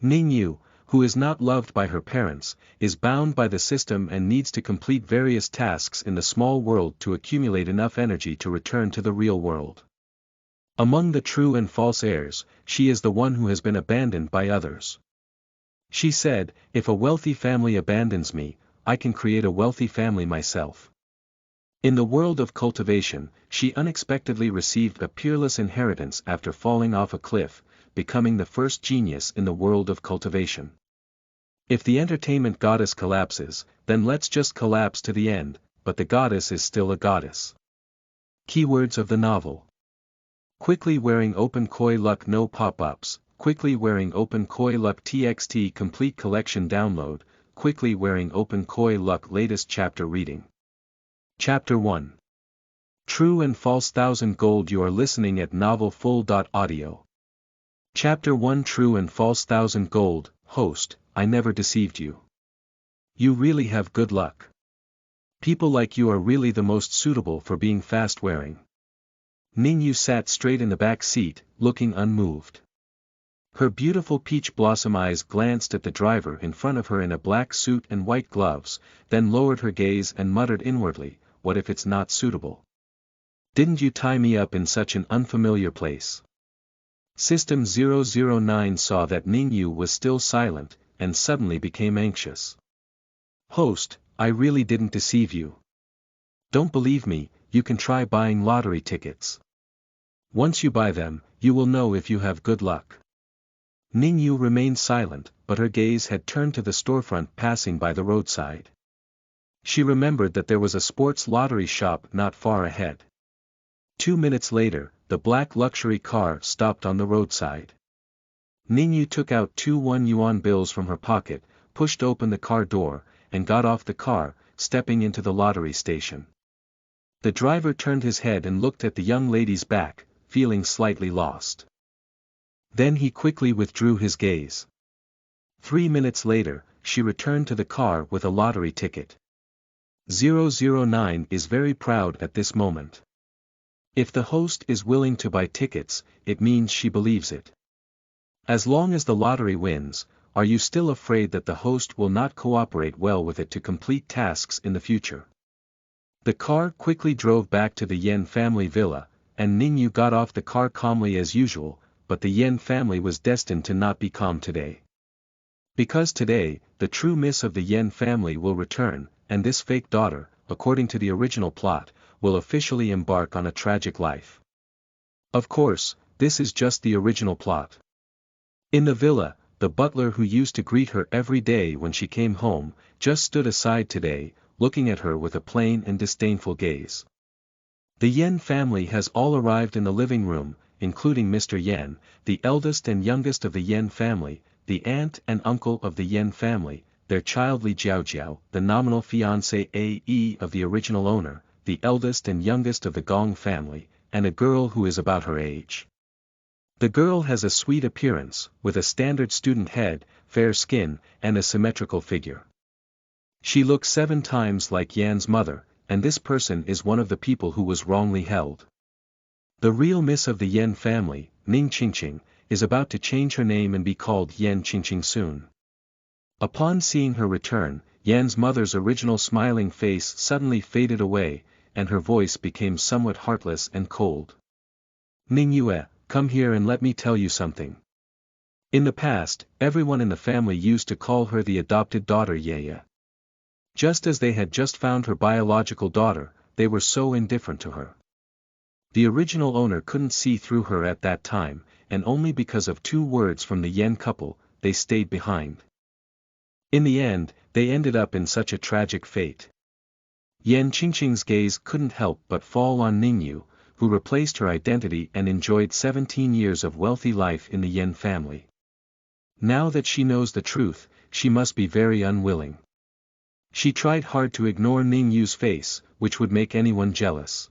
Ning Yue, who is not loved by her parents, is bound by the system and needs to complete various tasks in the small world to accumulate enough energy to return to the real world. Among the true and false heirs, she is the one who has been abandoned by others. She said, "If a wealthy family abandons me, I can create a wealthy family myself." In the world of cultivation, she unexpectedly received a peerless inheritance after falling off a cliff, becoming the first genius in the world of cultivation. If the entertainment goddess collapses, then let's just collapse to the end, but the goddess is still a goddess. Keywords of the novel. Quickly wearing open koi luck no pop-ups, quickly wearing open koi luck txt complete collection download, quickly wearing open koi luck latest chapter reading. Chapter 1. True and False 1000 Gold. You are listening at novelfull.audio. Chapter 1. True and False 1000 Gold. Host, I never deceived you. You really have good luck. People like you are really the most suitable for being fast-wearing. Ning Yue sat straight in the back seat, looking unmoved. Her beautiful peach blossom eyes glanced at the driver in front of her in a black suit and white gloves, then lowered her gaze and muttered inwardly, "What if it's not suitable? Didn't you tie me up in such an unfamiliar place?" System 009 saw that Ning Yue was still silent, and suddenly became anxious. "Host, I really didn't deceive you. Don't believe me, you can try buying lottery tickets. Once you buy them, you will know if you have good luck." Ning Yue remained silent, but her gaze had turned to the storefront passing by the roadside. She remembered that there was a sports lottery shop not far ahead. 2 minutes later, the black luxury car stopped on the roadside. Ning Yue took out 2 1-yuan bills from her pocket, pushed open the car door, and got off the car, stepping into the lottery station. The driver turned his head and looked at the young lady's back, feeling slightly lost. Then he quickly withdrew his gaze. 3 minutes later, she returned to the car with a lottery ticket. 009 is very proud at this moment. If the host is willing to buy tickets, it means she believes it. As long as the lottery wins, are you still afraid that the host will not cooperate well with it to complete tasks in the future? The car quickly drove back to the Yen family villa, and Ning Yue got off the car calmly as usual, but the Yen family was destined to not be calm today. Because today, the true miss of the Yen family will return, and this fake daughter, according to the original plot, will officially embark on a tragic life. Of course, this is just the original plot. In the villa, the butler who used to greet her every day when she came home, just stood aside today, looking at her with a plain and disdainful gaze. The Yen family has all arrived in the living room, including Mr. Yen, the eldest and youngest of the Yen family, the aunt and uncle of the Yen family, their child Li Jiaojiao, the nominal fiancé A.E. of the original owner, the eldest and youngest of the Gong family, and a girl who is about her age. The girl has a sweet appearance, with a standard student head, fair skin, and a symmetrical figure. She looks 7 times like Yan's mother, and this person is one of the people who was wrongly held. The real miss of the Yen family, Ning Qingqing, is about to change her name and be called Yen Qingqing soon. Upon seeing her return, Yan's mother's original smiling face suddenly faded away, and her voice became somewhat heartless and cold. "Ning Yue, come here and let me tell you something." In the past, everyone in the family used to call her the adopted daughter Yeye. Just as they had just found her biological daughter, they were so indifferent to her. The original owner couldn't see through her at that time, and only because of 2 words from the Yen couple, they stayed behind. In the end, they ended up in such a tragic fate. Yen Qingqing's gaze couldn't help but fall on Ning Yue, who replaced her identity and enjoyed 17 years of wealthy life in the Yen family. Now that she knows the truth, she must be very unwilling. She tried hard to ignore Ning Yue's face, which would make anyone jealous.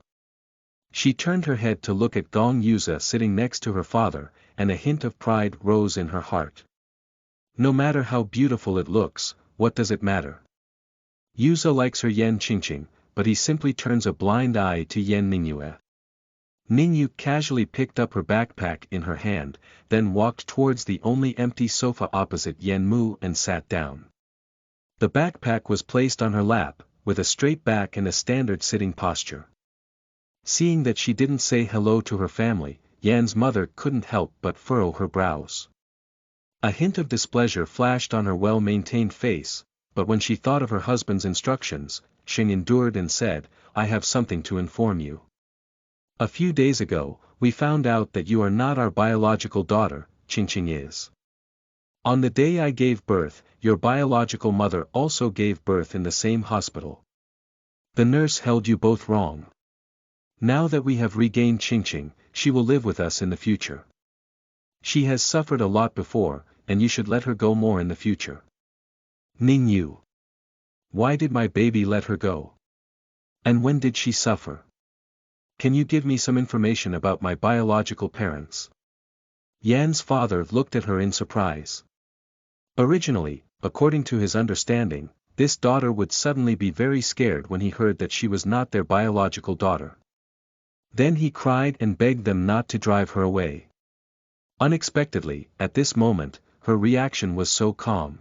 She turned her head to look at Gong Yuza sitting next to her father, and a hint of pride rose in her heart. No matter how beautiful it looks, what does it matter? Yuza likes her Yen Qingqing, but he simply turns a blind eye to Yen Ning Yue. Ning Yue casually picked up her backpack in her hand, then walked towards the only empty sofa opposite Yen Mu and sat down. The backpack was placed on her lap, with a straight back and a standard sitting posture. Seeing that she didn't say hello to her family, Yan's mother couldn't help but furrow her brows. A hint of displeasure flashed on her well-maintained face, but when she thought of her husband's instructions, she endured and said, "I have something to inform you. A few days ago, we found out that you are not our biological daughter, Qingqing is. On the day I gave birth, your biological mother also gave birth in the same hospital. The nurse held you both wrong. Now that we have regained Qingqing, she will live with us in the future. She has suffered a lot before, and you should let her go more in the future." Ning Yue. Why did my baby let her go? And when did she suffer? Can you give me some information about my biological parents? Yan's father looked at her in surprise. Originally, according to his understanding, this daughter would suddenly be very scared when he heard that she was not their biological daughter. Then he cried and begged them not to drive her away. Unexpectedly, at this moment, her reaction was so calm.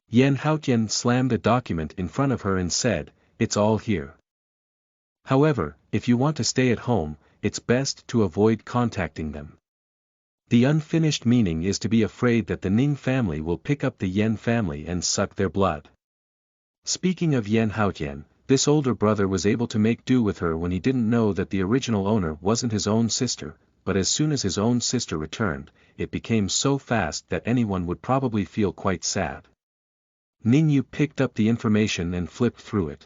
Yan Haotian slammed a document in front of her and said, "It's all here. However, if you want to stay at home, it's best to avoid contacting them." The unfinished meaning is to be afraid that the Ning family will pick up the Yan family and suck their blood. Speaking of Yan Haotian, this older brother was able to make do with her when he didn't know that the original owner wasn't his own sister, but as soon as his own sister returned, it became so fast that anyone would probably feel quite sad. Ning Yue picked up the information and flipped through it.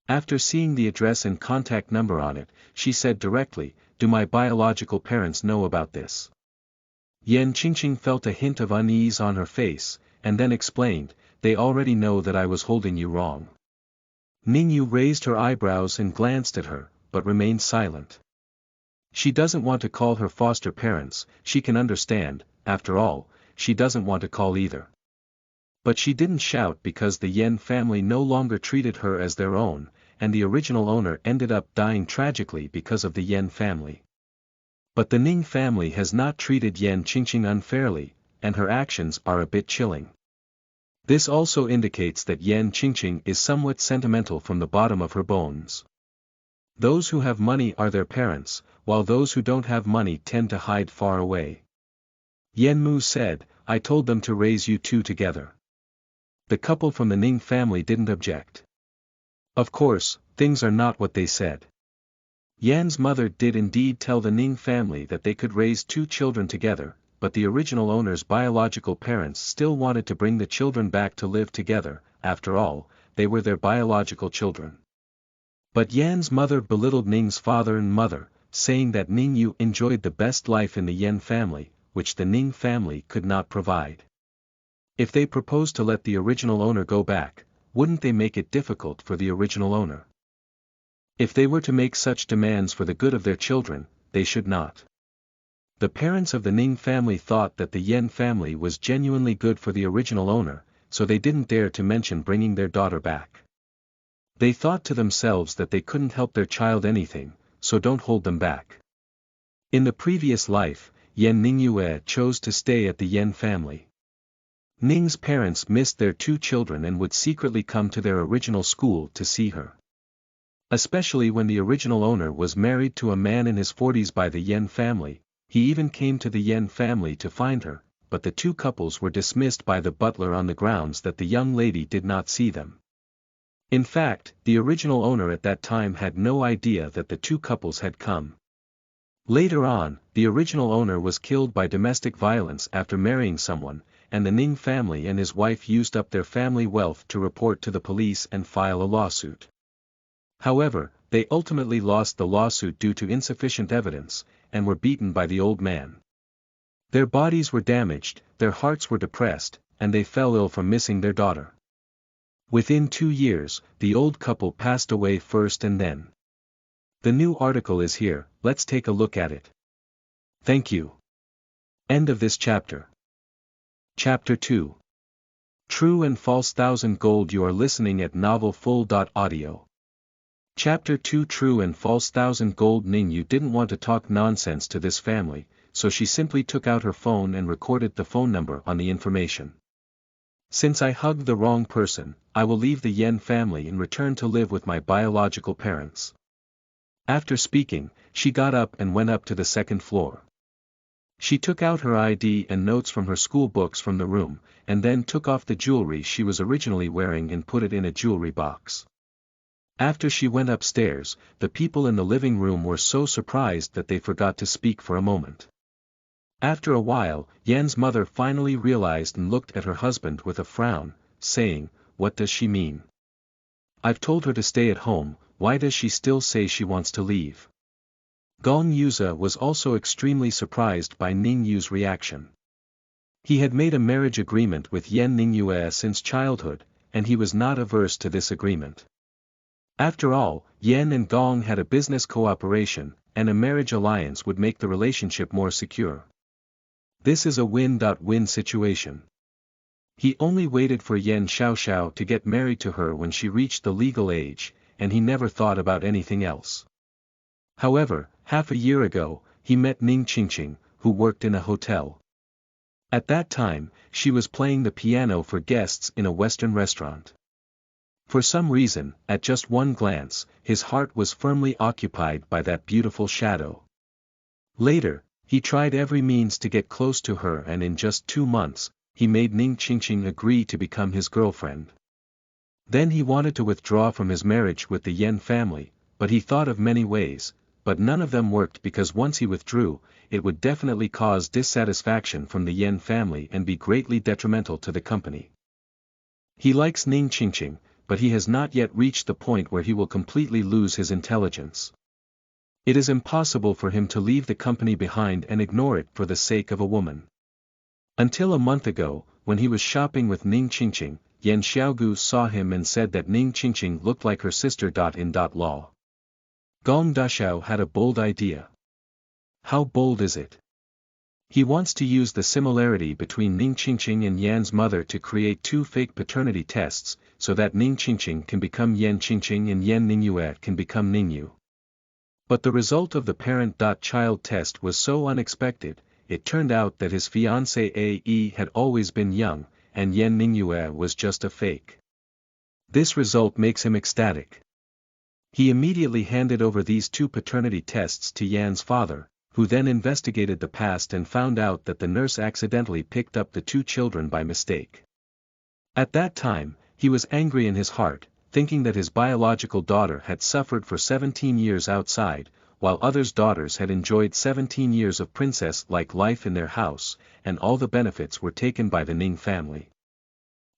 After seeing the address and contact number on it, she said directly, "Do my biological parents know about this?" Yan Qingqing felt a hint of unease on her face, and then explained, "They already know that I was holding you wrong." Ning Yue raised her eyebrows and glanced at her, but remained silent. She doesn't want to call her foster parents, she can understand, after all, she doesn't want to call either. But she didn't shout because the Yan family no longer treated her as their own, and the original owner ended up dying tragically because of the Yan family. But the Ning family has not treated Yan Qingqing unfairly, and her actions are a bit chilling. This also indicates that Yan Qingqing is somewhat sentimental from the bottom of her bones. Those who have money are their parents, while those who don't have money tend to hide far away. Yen Mu said, "I told them to raise you two together." The couple from the Ning family didn't object. Of course, things are not what they said. Yan's mother did indeed tell the Ning family that they could raise two children together, but the original owner's biological parents still wanted to bring the children back to live together. After all, they were their biological children. But Yan's mother belittled Ning's father and mother, saying that Ning Yue enjoyed the best life in the Yan family, which the Ning family could not provide. If they proposed to let the original owner go back, wouldn't they make it difficult for the original owner? If they were to make such demands for the good of their children, they should not. The parents of the Ning family thought that the Yan family was genuinely good for the original owner, so they didn't dare to mention bringing their daughter back. They thought to themselves that they couldn't help their child anything, so don't hold them back. In the previous life, Ning Yue chose to stay at the Yan family. Ning's parents missed their two children and would secretly come to their original school to see her. Especially when the original owner was married to a man in his 40s by the Yan family, he even came to the Yan family to find her, but the two couples were dismissed by the butler on the grounds that the young lady did not see them. In fact, the original owner at that time had no idea that the two couples had come. Later on, the original owner was killed by domestic violence after marrying someone, and the Ning family and his wife used up their family wealth to report to the police and file a lawsuit. However, they ultimately lost the lawsuit due to insufficient evidence, and were beaten by the old man. Their bodies were damaged, their hearts were depressed, and they fell ill from missing their daughter. Within 2 years, the old couple passed away first and then. The new article is here, let's take a look at it. Thank you. End of this chapter. Chapter 2. True and False 1000 Gold. You are listening at novelfull.audio. Chapter 2 True and False 1000 Gold. Ning Yue didn't want to talk nonsense to this family, so she simply took out her phone and recorded the phone number on the information. Since I hugged the wrong person, I will leave the Yen family and return to live with my biological parents. After speaking, she got up and went up to the second floor. She took out her ID and notes from her school books from the room, and then took off the jewelry she was originally wearing and put it in a jewelry box. After she went upstairs, the people in the living room were so surprised that they forgot to speak for a moment. After a while, Yan's mother finally realized and looked at her husband with a frown, saying, "What does she mean? I've told her to stay at home, why does she still say she wants to leave?" Gong Yuza was also extremely surprised by Ning Yue's reaction. He had made a marriage agreement with Ning Yue since childhood, and he was not averse to this agreement. After all, Yan and Gong had a business cooperation, and a marriage alliance would make the relationship more secure. This is a win-win situation. He only waited for Yan Xiaoxiao to get married to her when she reached the legal age, and he never thought about anything else. However, half a year ago, he met Ning Qingqing, who worked in a hotel. At that time, she was playing the piano for guests in a Western restaurant. For some reason, at just one glance, his heart was firmly occupied by that beautiful shadow. Later, he tried every means to get close to her, and in just 2 months, he made Ning Qingqing agree to become his girlfriend. Then he wanted to withdraw from his marriage with the Yan family, but he thought of many ways, but none of them worked because once he withdrew, it would definitely cause dissatisfaction from the Yan family and be greatly detrimental to the company. He likes Ning Qingqing, but he has not yet reached the point where he will completely lose his intelligence. It is impossible for him to leave the company behind and ignore it for the sake of a woman. Until a month ago, when he was shopping with Ning Qingqing, Yan Xiaogu saw him and said that Ning Qingqing looked like her sister. In law. Gong Dashao had a bold idea. How bold is it? He wants to use the similarity between Ning Qingqing and Yan's mother to create 2 fake paternity tests, so that Ning Qingqing can become Yan Qingqing and Yan Ning Yue can become Ning Yue. But the result of the parent-child test was so unexpected. It turned out that his fiancée A.E. had always been young, and Yan Ning Yue was just a fake. This result makes him ecstatic. He immediately handed over these 2 paternity tests to Yan's father, who then investigated the past and found out that the nurse accidentally picked up the 2 children by mistake. At that time, he was angry in his heart, thinking that his biological daughter had suffered for 17 years outside, while others' daughters had enjoyed 17 years of princess-like life in their house, and all the benefits were taken by the Ning family.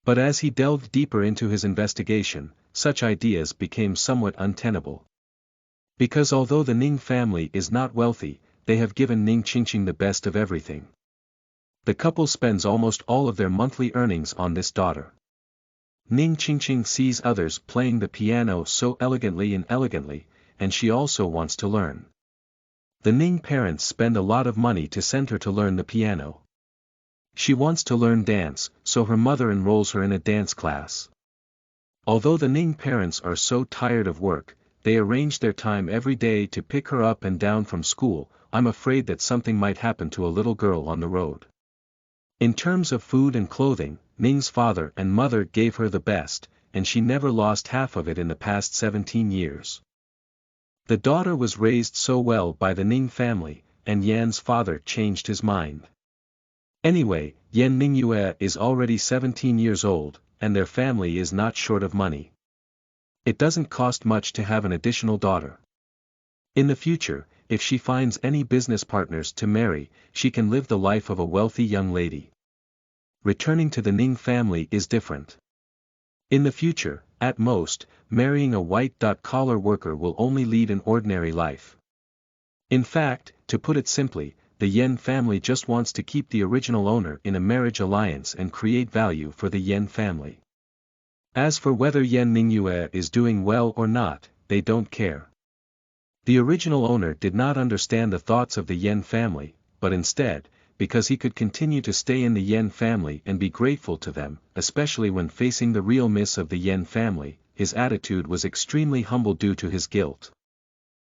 But as he delved deeper into his investigation, such ideas became somewhat untenable. Because although the Ning family is not wealthy, they have given Ning Qingqing the best of everything. The couple spends almost all of their monthly earnings on this daughter. Ning Qingqing sees others playing the piano so elegantly, and she also wants to learn. The Ning parents spend a lot of money to send her to learn the piano. She wants to learn dance, so her mother enrolls her in a dance class. Although the Ning parents are so tired of work, they arrange their time every day to pick her up and down from school. I'm afraid that something might happen to a little girl on the road. In terms of food and clothing, Ning's father and mother gave her the best, and she never lost half of it in the past 17 years. The daughter was raised so well by the Ning family, and Yan's father changed his mind. Anyway, Yan Ning Yue is already 17 years old, and their family is not short of money. It doesn't cost much to have an additional daughter. In the future, if she finds any business partners to marry, she can live the life of a wealthy young lady. Returning to the Ning family is different. In the future, at most, marrying a white-collar worker will only lead an ordinary life. In fact, to put it simply, the Yan family just wants to keep the original owner in a marriage alliance and create value for the Yan family. As for whether Yan Ning Yue is doing well or not, they don't care. The original owner did not understand the thoughts of the Yan family, but instead, because he could continue to stay in the Yan family and be grateful to them, especially when facing the real miss of the Yan family, his attitude was extremely humble due to his guilt.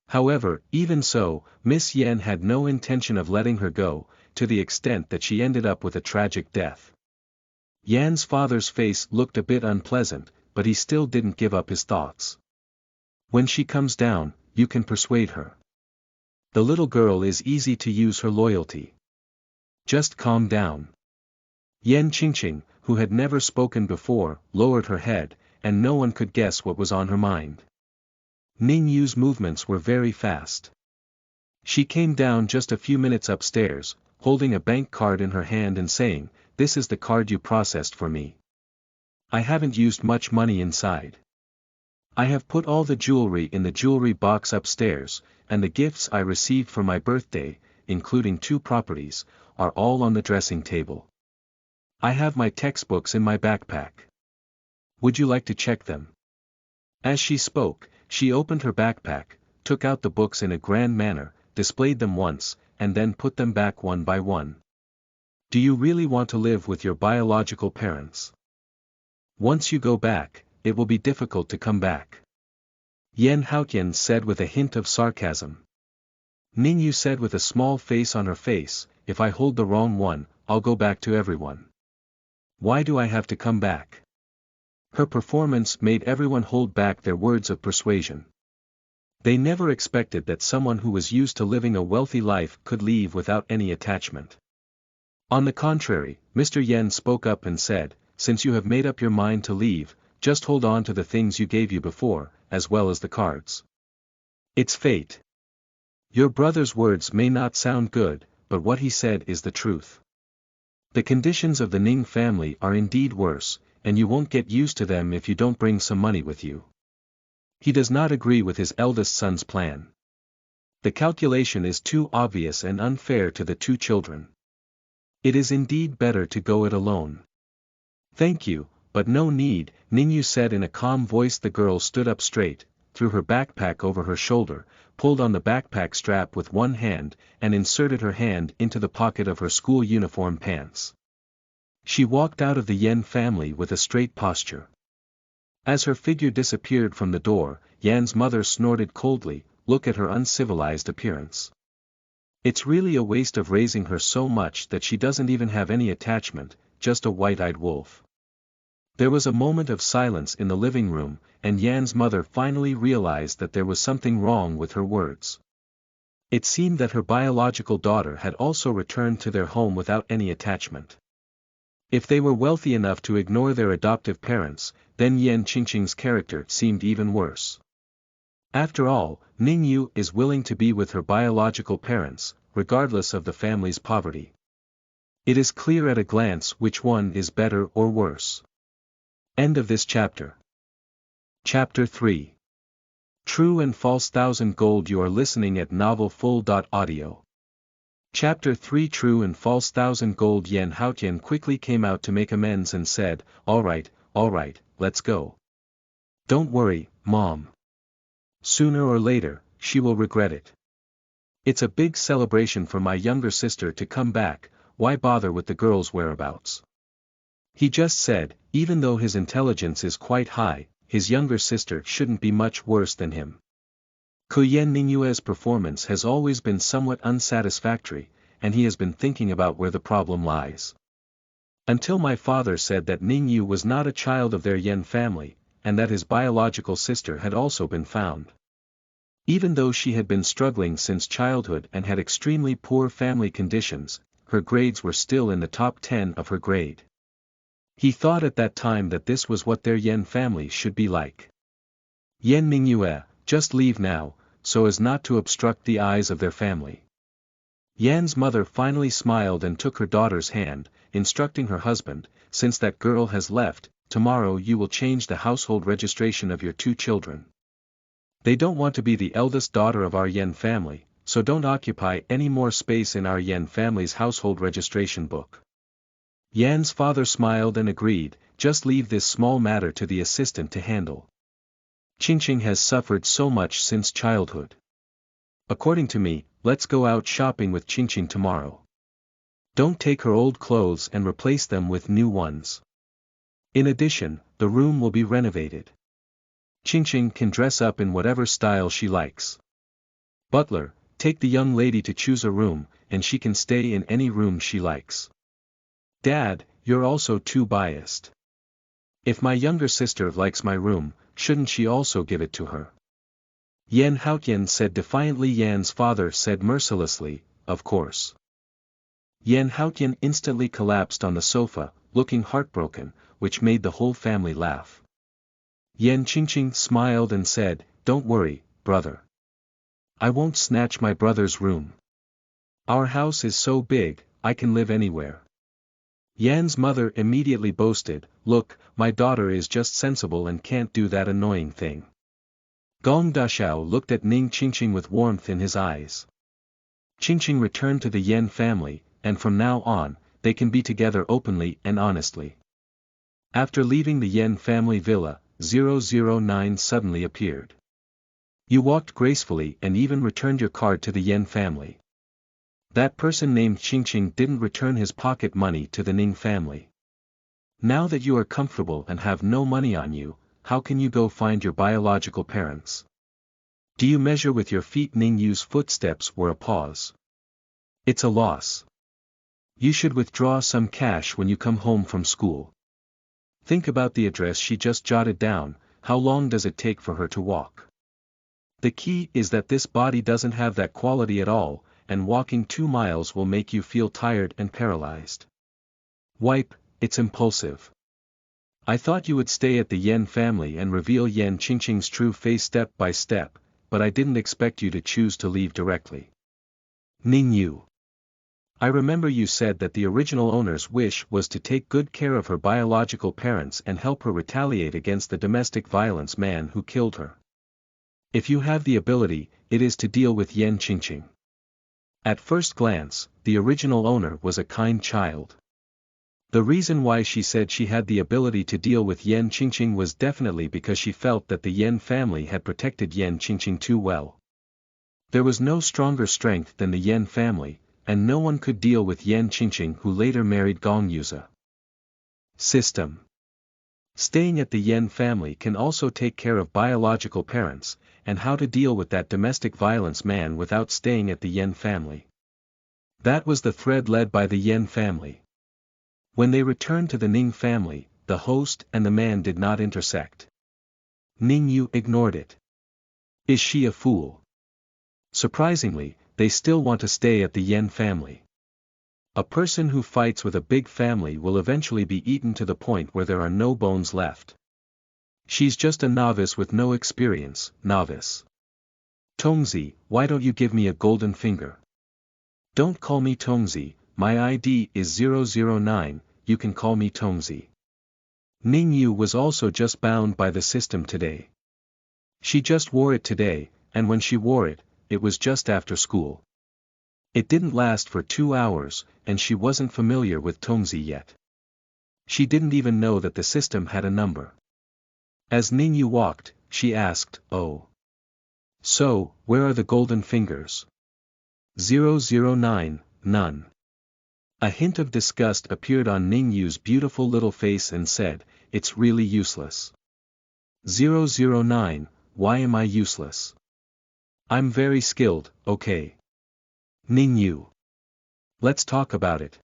However, even so, Miss Yan had no intention of letting her go, to the extent that she ended up with a tragic death. Yan's father's face looked a bit unpleasant, but he still didn't give up his thoughts. When she comes down, you can persuade her. The little girl is easy to use her loyalty. Just calm down. Yan Qingqing, who had never spoken before, lowered her head, and no one could guess what was on her mind. Ning Yue's movements were very fast. She came down just a few minutes upstairs, holding a bank card in her hand and saying, "This is the card you processed for me. I haven't used much money inside. I have put all the jewelry in the jewelry box upstairs, and the gifts I received for my birthday, including 2 properties, are all on the dressing table. I have my textbooks in my backpack. Would you like to check them?" As she spoke, she opened her backpack, took out the books in a grand manner, displayed them once, and then put them back one by one. "Do you really want to live with your biological parents? Once you go back, it will be difficult to come back," Yan Haotian said with a hint of sarcasm. Ning Yue said with a small face on her face, "If I hold the wrong one, I'll go back to everyone. Why do I have to come back?" Her performance made everyone hold back their words of persuasion. They never expected that someone who was used to living a wealthy life could leave without any attachment. On the contrary, Mr. Yen spoke up and said, "Since you have made up your mind to leave, just hold on to the things you gave you before, as well as the cards. It's fate. Your brother's words may not sound good, but what he said is the truth. The conditions of the Ning family are indeed worse, and you won't get used to them if you don't bring some money with you." He does not agree with his eldest son's plan. The calculation is too obvious and unfair to the 2 children. It is indeed better to go it alone. "Thank you, but no need," Ning Yue said in a calm voice. The girl stood up straight, threw her backpack over her shoulder, pulled on the backpack strap with one hand, and inserted her hand into the pocket of her school uniform pants. She walked out of the Yen family with a straight posture. As her figure disappeared from the door, Yan's mother snorted coldly, "Look at her uncivilized appearance. It's really a waste of raising her so much that she doesn't even have any attachment, just a white-eyed wolf." There was a moment of silence in the living room, and Yan's mother finally realized that there was something wrong with her words. It seemed that her biological daughter had also returned to their home without any attachment. If they were wealthy enough to ignore their adoptive parents, then Yan Qingqing's character seemed even worse. After all, Ning Yue is willing to be with her biological parents, regardless of the family's poverty. It is clear at a glance which one is better or worse. End of this chapter. Chapter 3. True and False 1000 Gold. You are listening at novelfull.audio. Chapter 3. True and False 1000 Gold. Yan Haotian quickly came out to make amends and said, all right, let's go. Don't worry, Mom. Sooner or later, she will regret it. It's a big celebration for my younger sister to come back, why bother with the girl's whereabouts? He just said, even though his intelligence is quite high, his younger sister shouldn't be much worse than him. Ning Yue's performance has always been somewhat unsatisfactory, and he has been thinking about where the problem lies. Until my father said that Ning Yue was not a child of their Yen family, and that his biological sister had also been found. Even though she had been struggling since childhood and had extremely poor family conditions, her grades were still in the top 10 of her grade. He thought at that time that this was what their Yen family should be like. Ning Yue, just leave now, so as not to obstruct the eyes of their family. Yan's mother finally smiled and took her daughter's hand, instructing her husband, since that girl has left, tomorrow you will change the household registration of your 2 children. They don't want to be the eldest daughter of our Yen family, so don't occupy any more space in our Yen family's household registration book. Yan's father smiled and agreed, just leave this small matter to the assistant to handle. Qingqing has suffered so much since childhood. According to me, let's go out shopping with Qingqing tomorrow. Don't take her old clothes and replace them with new ones. In addition, the room will be renovated. Qingqing can dress up in whatever style she likes. Butler, take the young lady to choose a room, and she can stay in any room she likes. Dad, you're also too biased. If my younger sister likes my room, shouldn't she also give it to her? Yan Haotian said defiantly. Yan's father said mercilessly, of course. Yan Haotian instantly collapsed on the sofa, looking heartbroken, which made the whole family laugh. Yan Qingqing smiled and said, don't worry, brother. I won't snatch my brother's room. Our house is so big, I can live anywhere. Yan's mother immediately boasted, look, my daughter is just sensible and can't do that annoying thing. Gong Dashao looked at Ning Qingqing with warmth in his eyes. Qingqing returned to the Yan family, and from now on, they can be together openly and honestly. After leaving the Yan family villa, 009 suddenly appeared. You walked gracefully and even returned your card to the Yan family. That person named Qingqing didn't return his pocket money to the Ning family. Now that you are comfortable and have no money on you, how can you go find your biological parents? Do you measure with your feet? Ning Yue's footsteps were a pause. It's a loss. You should withdraw some cash when you come home from school. Think about the address she just jotted down. How long does it take for her to walk? The key is that this body doesn't have that quality at all, and walking 2 miles will make you feel tired and paralyzed. Wipe, it's impulsive. I thought you would stay at the Yan family and reveal Yan Qingqing's true face step by step, but I didn't expect you to choose to leave directly. Ning Yue. I remember you said that the original owner's wish was to take good care of her biological parents and help her retaliate against the domestic violence man who killed her. If you have the ability, it is to deal with Yan Qingqing. At first glance, the original owner was a kind child. The reason why she said she had the ability to deal with Yan Qingqing was definitely because she felt that the Yan family had protected Yan Qingqing too well. There was no stronger strength than the Yan family, and no one could deal with Yan Qingqing, who later married Gong Yuze. System. Staying at the Yan family can also take care of biological parents, and how to deal with that domestic violence man without staying at the Yan family. That was the thread led by the Yan family. When they returned to the Ning family, the host and the man did not intersect. Ning Yue ignored it. Is she a fool? Surprisingly, they still want to stay at the Yan family. A person who fights with a big family will eventually be eaten to the point where there are no bones left. She's just a novice with no experience. Novice. Tongzi, why don't you give me a golden finger? Don't call me Tongzi, my ID is 009, you can call me Tongzi. Ning Yue was also just bound by the system today. She just wore it today, and when she wore it, it was just after school. It didn't last for 2 hours, and she wasn't familiar with Tongzi yet. She didn't even know that the system had a number. As Ning Yue walked, she asked, oh. So, where are the golden fingers? 009, none. A hint of disgust appeared on Ning Yue's beautiful little face and said, it's really useless. 009, why am I useless? I'm very skilled, okay. Ning Yue. Let's talk about it.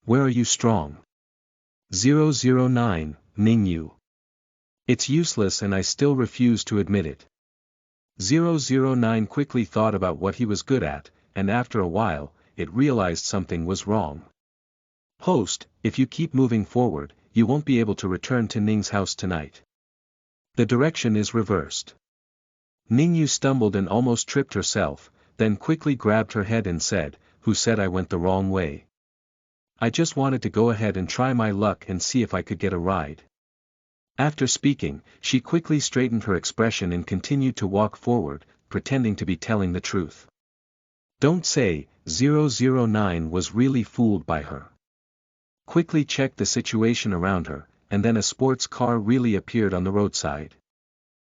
Where are you strong? 009, Ning Yue. It's useless and I still refuse to admit it. 009 quickly thought about what he was good at, and after a while, it realized something was wrong. Host, if you keep moving forward, you won't be able to return to Ning's house tonight. The direction is reversed. Ning Yue stumbled and almost tripped herself, then quickly grabbed her head and said, who said I went the wrong way? I just wanted to go ahead and try my luck and see if I could get a ride. After speaking, she quickly straightened her expression and continued to walk forward, pretending to be telling the truth. Don't say, 009 was really fooled by her. Quickly checked the situation around her, and then a sports car really appeared on the roadside.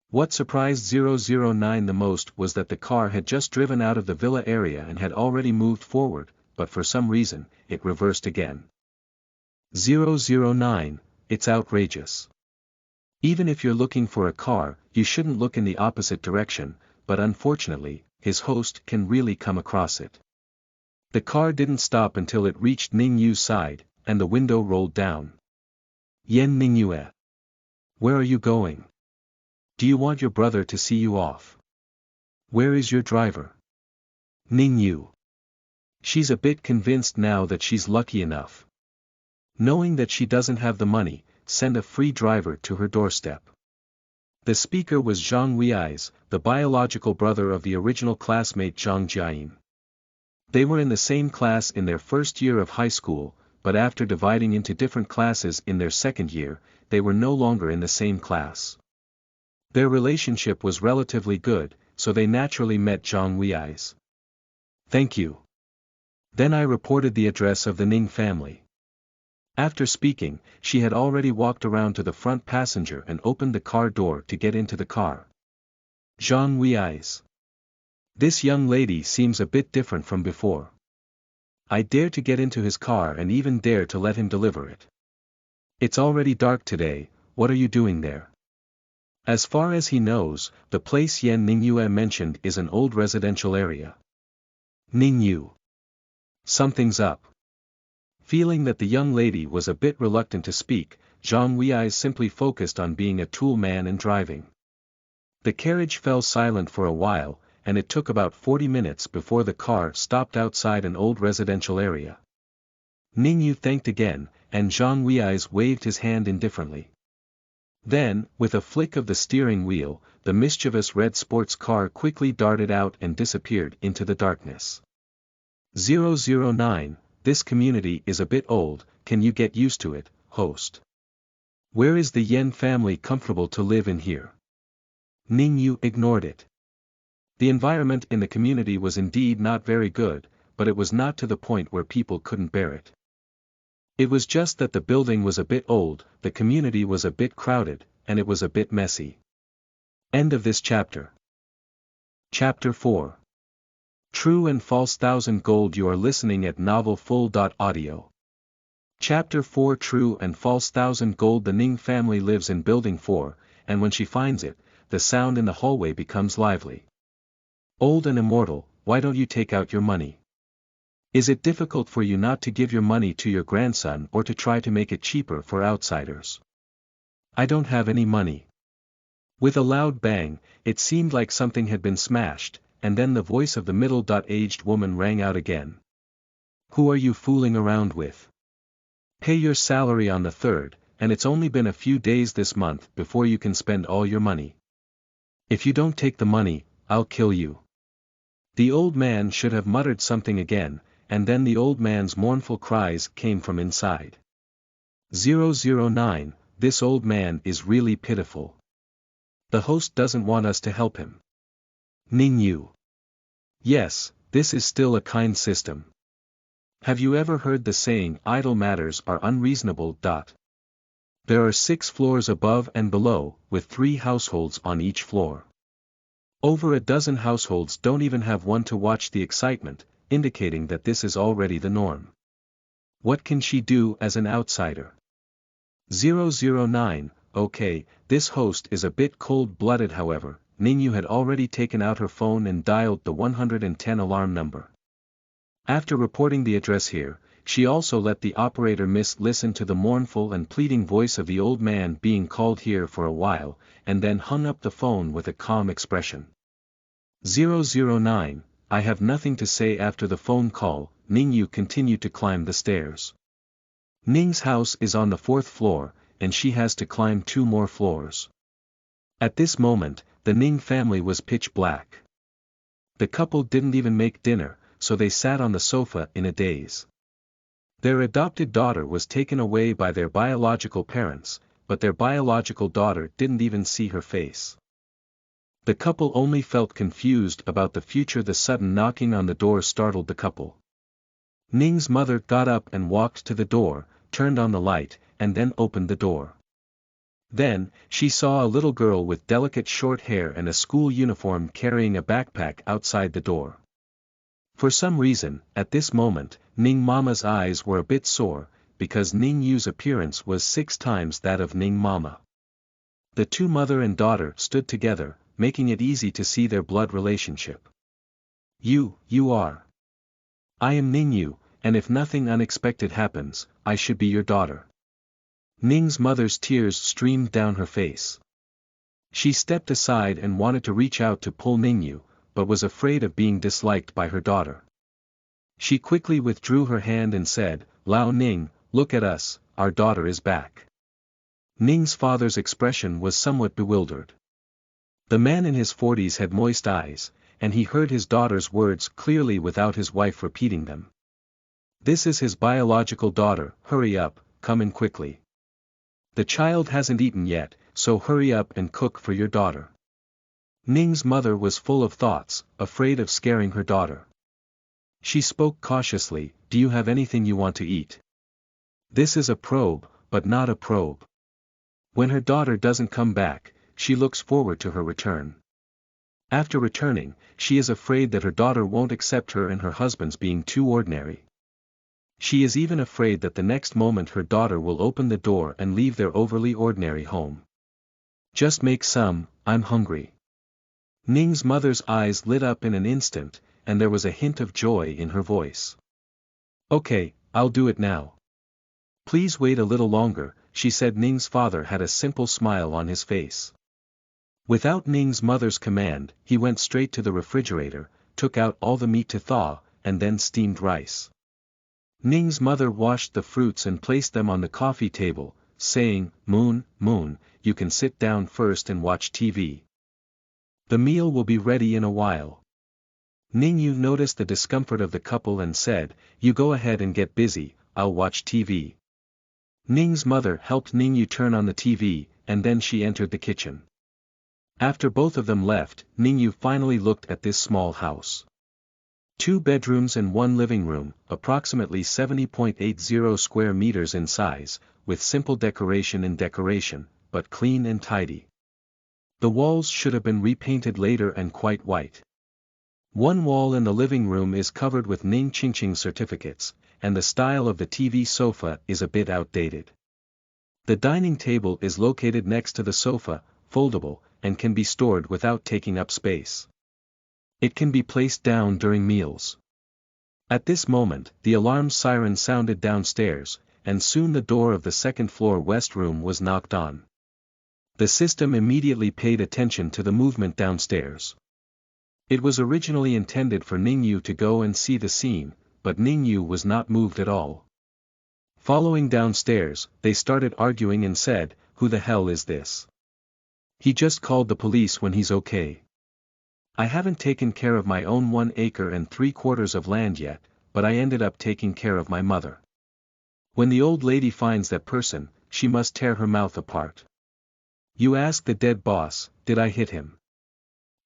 What surprised 009 the most was that the car had just driven out of the villa area and had already moved forward, but for some reason, it reversed again. 009, it's outrageous. Even if you're looking for a car, you shouldn't look in the opposite direction, but unfortunately, his host can really come across it. The car didn't stop until it reached Ning Yue's side, and the window rolled down. Ning Yue. Where are you going? Do you want your brother to see you off? Where is your driver? Ning Yue. She's a bit convinced now that she's lucky enough. Knowing that she doesn't have the money, send a free driver to her doorstep. The speaker was Zhang Wei's, the biological brother of the original classmate Zhang Jiayin. They were in the same class in their first year of high school, but after dividing into different classes in their second year, they were no longer in the same class. Their relationship was relatively good, so they naturally met Zhang Wei's. Thank you. Then I reported the address of the Ning family. After speaking, she had already walked around to the front passenger and opened the car door to get into the car. Zhang Wei's. This young lady seems a bit different from before. I dare to get into his car and even dare to let him deliver it. It's already dark today, what are you doing there? As far as he knows, the place Ning Yue mentioned is an old residential area. Ning Yue. Something's up. Feeling that the young lady was a bit reluctant to speak, Zhang Wei's simply focused on being a tool man and driving. The carriage fell silent for a while, and it took about 40 minutes before the car stopped outside an old residential area. Ning Yue thanked again, and Zhang Wei's waved his hand indifferently. Then, with a flick of the steering wheel, the mischievous red sports car quickly darted out and disappeared into the darkness. 009, this community is a bit old, can you get used to it, host? Where is the Yen family comfortable to live in here? Ning Yue ignored it. The environment in the community was indeed not very good, but it was not to the point where people couldn't bear it. It was just that the building was a bit old, the community was a bit crowded, and it was a bit messy. End of this chapter. Chapter 4. True and False 1000 Gold. You are listening at novelfull.audio. Chapter 4. True and False 1000 Gold. The Ning family lives in Building 4, and when she finds it, the sound in the hallway becomes lively. Old and immortal, why don't you take out your money? Is it difficult for you not to give your money to your grandson or to try to make it cheaper for outsiders? I don't have any money. With a loud bang, it seemed like something had been smashed, and then the voice of the middle-aged woman rang out again. Who are you fooling around with? Pay your salary on the 3rd, and it's only been a few days this month before you can spend all your money. If you don't take the money, I'll kill you. The old man should have muttered something again, and then the old man's mournful cries came from inside. 009, this old man is really pitiful. The host doesn't want us to help him. Ning Yue. Yes, this is still a kind system. Have you ever heard the saying, idle matters are unreasonable? There are 6 floors above and below, with 3 households on each floor. Over a dozen households don't even have one to watch the excitement, indicating that this is already the norm. What can she do as an outsider? 009, okay, this host is a bit cold-blooded. However, Ning Yue had already taken out her phone and dialed the 110 alarm number. After reporting the address here, she also let the operator listen to the mournful and pleading voice of the old man being called here for a while, and then hung up the phone with a calm expression. 009, I have nothing to say. After the phone call, Ning Yue continued to climb the stairs. Ning's house is on the 4th floor, and she has to climb 2 more floors. At this moment, the Ning family was pitch black. The couple didn't even make dinner, so they sat on the sofa in a daze. Their adopted daughter was taken away by their biological parents, but their biological daughter didn't even see her face. The couple only felt confused about the future. The sudden knocking on the door startled the couple. Ning's mother got up and walked to the door, turned on the light, and then opened the door. Then, she saw a little girl with delicate short hair and a school uniform carrying a backpack outside the door. For some reason, at this moment, Ning Mama's eyes were a bit sore, because Ning Yue's appearance was 6 times that of Ning Mama. The two mother and daughter stood together, making it easy to see their blood relationship. You are. I am Ning Yue, and if nothing unexpected happens, I should be your daughter. Ning's mother's tears streamed down her face. She stepped aside and wanted to reach out to pull Ning Yue, but was afraid of being disliked by her daughter. She quickly withdrew her hand and said, "Lao Ning, look at us, our daughter is back." Ning's father's expression was somewhat bewildered. The man in his 40s had moist eyes, and he heard his daughter's words clearly without his wife repeating them. "This is his biological daughter, hurry up, come in quickly. The child hasn't eaten yet, so hurry up and cook for your daughter." Ning's mother was full of thoughts, afraid of scaring her daughter. She spoke cautiously, "Do you have anything you want to eat? This is a probe, but not a probe." When her daughter doesn't come back, she looks forward to her return. After returning, she is afraid that her daughter won't accept her and her husband's being too ordinary. She is even afraid that the next moment her daughter will open the door and leave their overly ordinary home. "Just make some, I'm hungry." Ning's mother's eyes lit up in an instant, and there was a hint of joy in her voice. "Okay, I'll do it now." "Please wait a little longer," she said. Ning's father had a simple smile on his face. Without Ning's mother's command, he went straight to the refrigerator, took out all the meat to thaw, and then steamed rice. Ning's mother washed the fruits and placed them on the coffee table, saying, "Moon, you can sit down first and watch TV. The meal will be ready in a while." Ning Yue noticed the discomfort of the couple and said, "You go ahead and get busy, I'll watch TV." Ning's mother helped Ning Yue turn on the TV, and then she entered the kitchen. After both of them left, Ning Yue finally looked at this small house. 2 bedrooms and 1 living room, approximately 70.80 square meters in size, with simple decoration, but clean and tidy. The walls should have been repainted later and quite white. One wall in the living room is covered with Ning Qingqing certificates, and the style of the TV sofa is a bit outdated. The dining table is located next to the sofa, foldable, and can be stored without taking up space. It can be placed down during meals. At this moment, the alarm siren sounded downstairs, and soon the door of the second-floor west room was knocked on. The system immediately paid attention to the movement downstairs. It was originally intended for Ning Yue to go and see the scene, but Ning Yue was not moved at all. Following downstairs, they started arguing and said, "Who the hell is this? He just called the police when he's okay. I haven't taken care of my own 1 acre and 3/4 of land yet, but I ended up taking care of my mother. When the old lady finds that person, she must tear her mouth apart. You ask the dead boss, did I hit him?"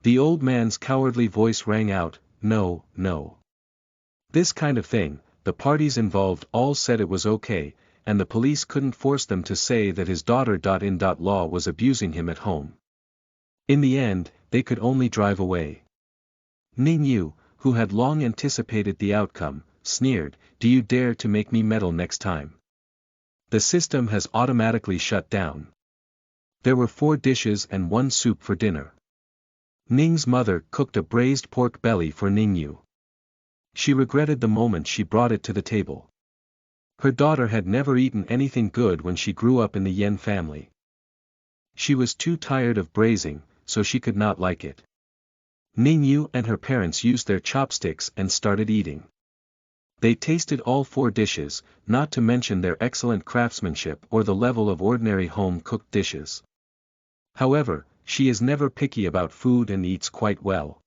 The old man's cowardly voice rang out, No. This kind of thing, the parties involved all said it was okay, and the police couldn't force them to say that his daughter-in-law was abusing him at home. In the end, they could only drive away. Ning Yue, who had long anticipated the outcome, sneered, "Do you dare to make me meddle next time? The system has automatically shut down." There were 4 dishes and 1 soup for dinner. Ning's mother cooked a braised pork belly for Ning Yue. She regretted the moment she brought it to the table. Her daughter had never eaten anything good when she grew up in the Yen family. She was too tired of braising, so she could not like it. Ning Yue and her parents used their chopsticks and started eating. They tasted all 4 dishes, not to mention their excellent craftsmanship or the level of ordinary home-cooked dishes. However, she is never picky about food and eats quite well.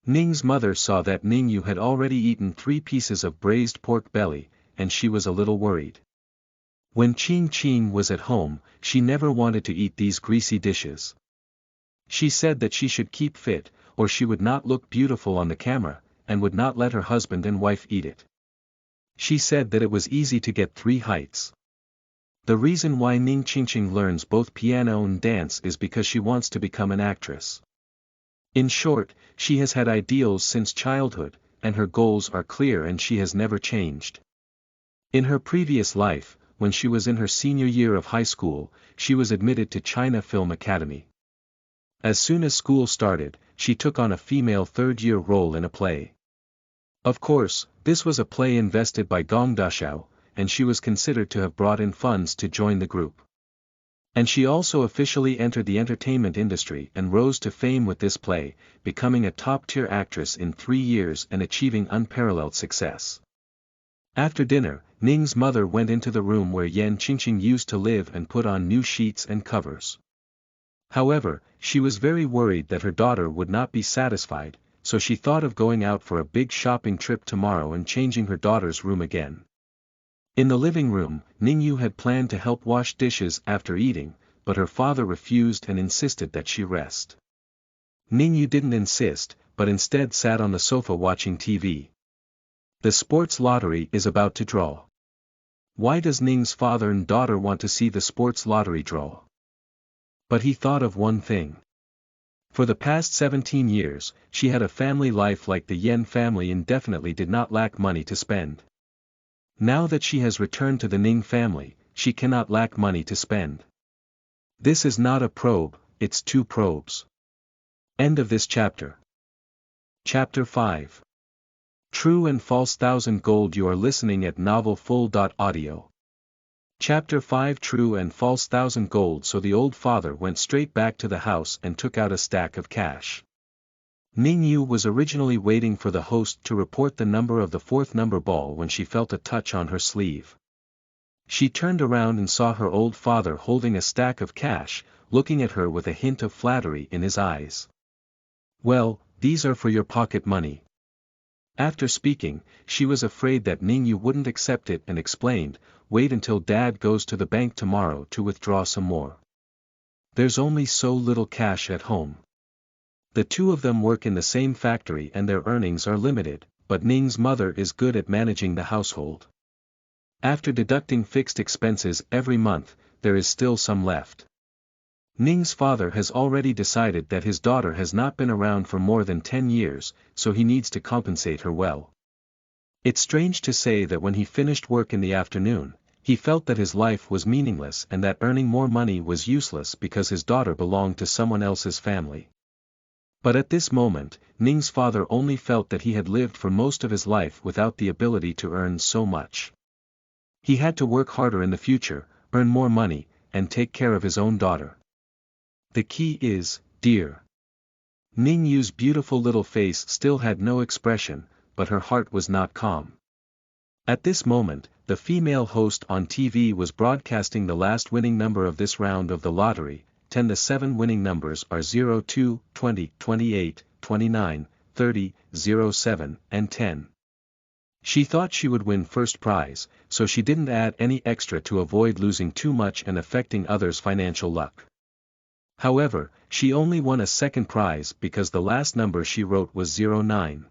Ning's mother saw that Ning Yue had already eaten 3 pieces of braised pork belly, and she was a little worried. When Qing was at home, she never wanted to eat these greasy dishes. She said that she should keep fit, or she would not look beautiful on the camera, and would not let her husband and wife eat it. She said that it was easy to get 3 heights. The reason why Ning Qingqing learns both piano and dance is because she wants to become an actress. In short, she has had ideals since childhood, and her goals are clear and she has never changed. In her previous life, when she was in her senior year of high school, she was admitted to China Film Academy. As soon as school started, she took on a female third-year role in a play. Of course, this was a play invested by Gong Dashao, and she was considered to have brought in funds to join the group. And she also officially entered the entertainment industry and rose to fame with this play, becoming a top-tier actress in 3 years and achieving unparalleled success. After dinner, Ning's mother went into the room where Yan Qingqing used to live and put on new sheets and covers. However, she was very worried that her daughter would not be satisfied, so she thought of going out for a big shopping trip tomorrow and changing her daughter's room again. In the living room, Ning Yue had planned to help wash dishes after eating, but her father refused and insisted that she rest. Ning Yue didn't insist, but instead sat on the sofa watching TV. The sports lottery is about to draw. Why does Ning's father and daughter want to see the sports lottery draw? But he thought of one thing. For the past 17 years, she had a family life like the Yen family and definitely did not lack money to spend. Now that she has returned to the Ning family, she cannot lack money to spend. This is not a probe, it's 2 probes. End of this chapter. Chapter 5. True and False 1000 Gold. You are listening at novelfull.audio. Chapter 5. True and False 1000 Gold. So the old father went straight back to the house and took out a stack of cash. Ning Yue was originally waiting for the host to report the number of the 4th number ball when she felt a touch on her sleeve. She turned around and saw her old father holding a stack of cash, looking at her with a hint of flattery in his eyes. Well, these are for your pocket money. After speaking, she was afraid that Ning Yue wouldn't accept it and explained, wait until Dad goes to the bank tomorrow to withdraw some more. There's only so little cash at home. The 2 of them work in the same factory and their earnings are limited, but Ning's mother is good at managing the household. After deducting fixed expenses every month, there is still some left. Ning's father has already decided that his daughter has not been around for more than 10 years, so he needs to compensate her well. It's strange to say that when he finished work in the afternoon, he felt that his life was meaningless and that earning more money was useless because his daughter belonged to someone else's family. But at this moment, Ning's father only felt that he had lived for most of his life without the ability to earn so much. He had to work harder in the future, earn more money, and take care of his own daughter. The key is, dear. Ning Yue's beautiful little face still had no expression, but her heart was not calm. At this moment, the female host on TV was broadcasting the last winning number of this round of the lottery. 10. The 7 winning numbers are 0, 2, 20, 28, 29, 30, 07, and 10. She thought she would win first prize, so she didn't add any extra to avoid losing too much and affecting others' financial luck. However, she only won a second prize because the last number she wrote was 09.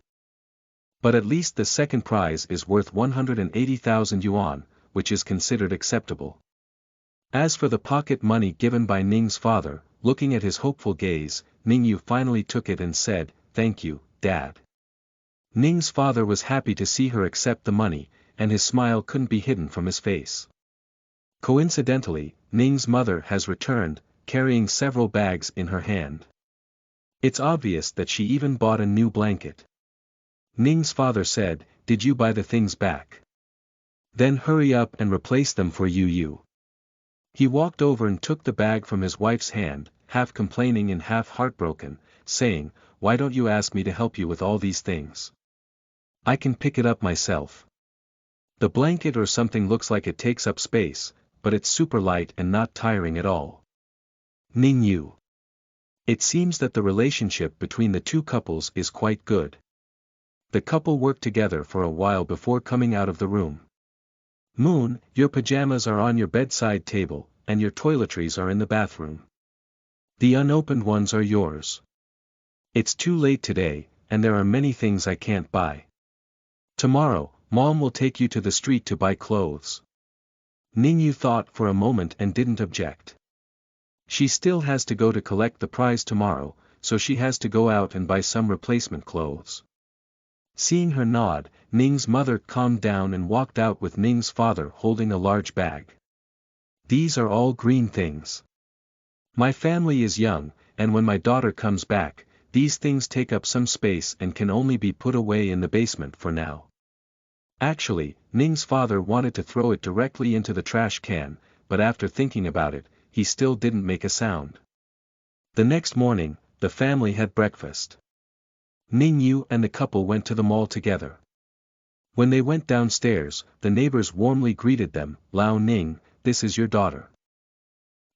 But at least the second prize is worth 180,000 yuan, which is considered acceptable. As for the pocket money given by Ning's father, looking at his hopeful gaze, Ning Yue finally took it and said, "Thank you, Dad." Ning's father was happy to see her accept the money, and his smile couldn't be hidden from his face. Coincidentally, Ning's mother has returned, carrying several bags in her hand. It's obvious that she even bought a new blanket. Ning's father said, "Did you buy the things back? Then hurry up and replace them for Yu. He walked over and took the bag from his wife's hand, half complaining and half heartbroken, saying, "Why don't you ask me to help you with all these things? I can pick it up myself. The blanket or something looks like it takes up space, but it's super light and not tiring at all." Ning Yue. It seems that the relationship between the 2 couples is quite good. The couple worked together for a while before coming out of the room. Moon, your pajamas are on your bedside table, and your toiletries are in the bathroom. The unopened ones are yours. It's too late today, and there are many things I can't buy. Tomorrow, Mom will take you to the street to buy clothes. Ning Yue thought for a moment and didn't object. She still has to go to collect the prize tomorrow, so she has to go out and buy some replacement clothes. Seeing her nod, Ning's mother calmed down and walked out with Ning's father holding a large bag. These are all green things. My family is young, and when my daughter comes back, these things take up some space and can only be put away in the basement for now. Actually, Ning's father wanted to throw it directly into the trash can, but after thinking about it, he still didn't make a sound. The next morning, the family had breakfast. Ning Yue and the couple went to the mall together. When they went downstairs, the neighbors warmly greeted them. "Lao Ning, this is your daughter.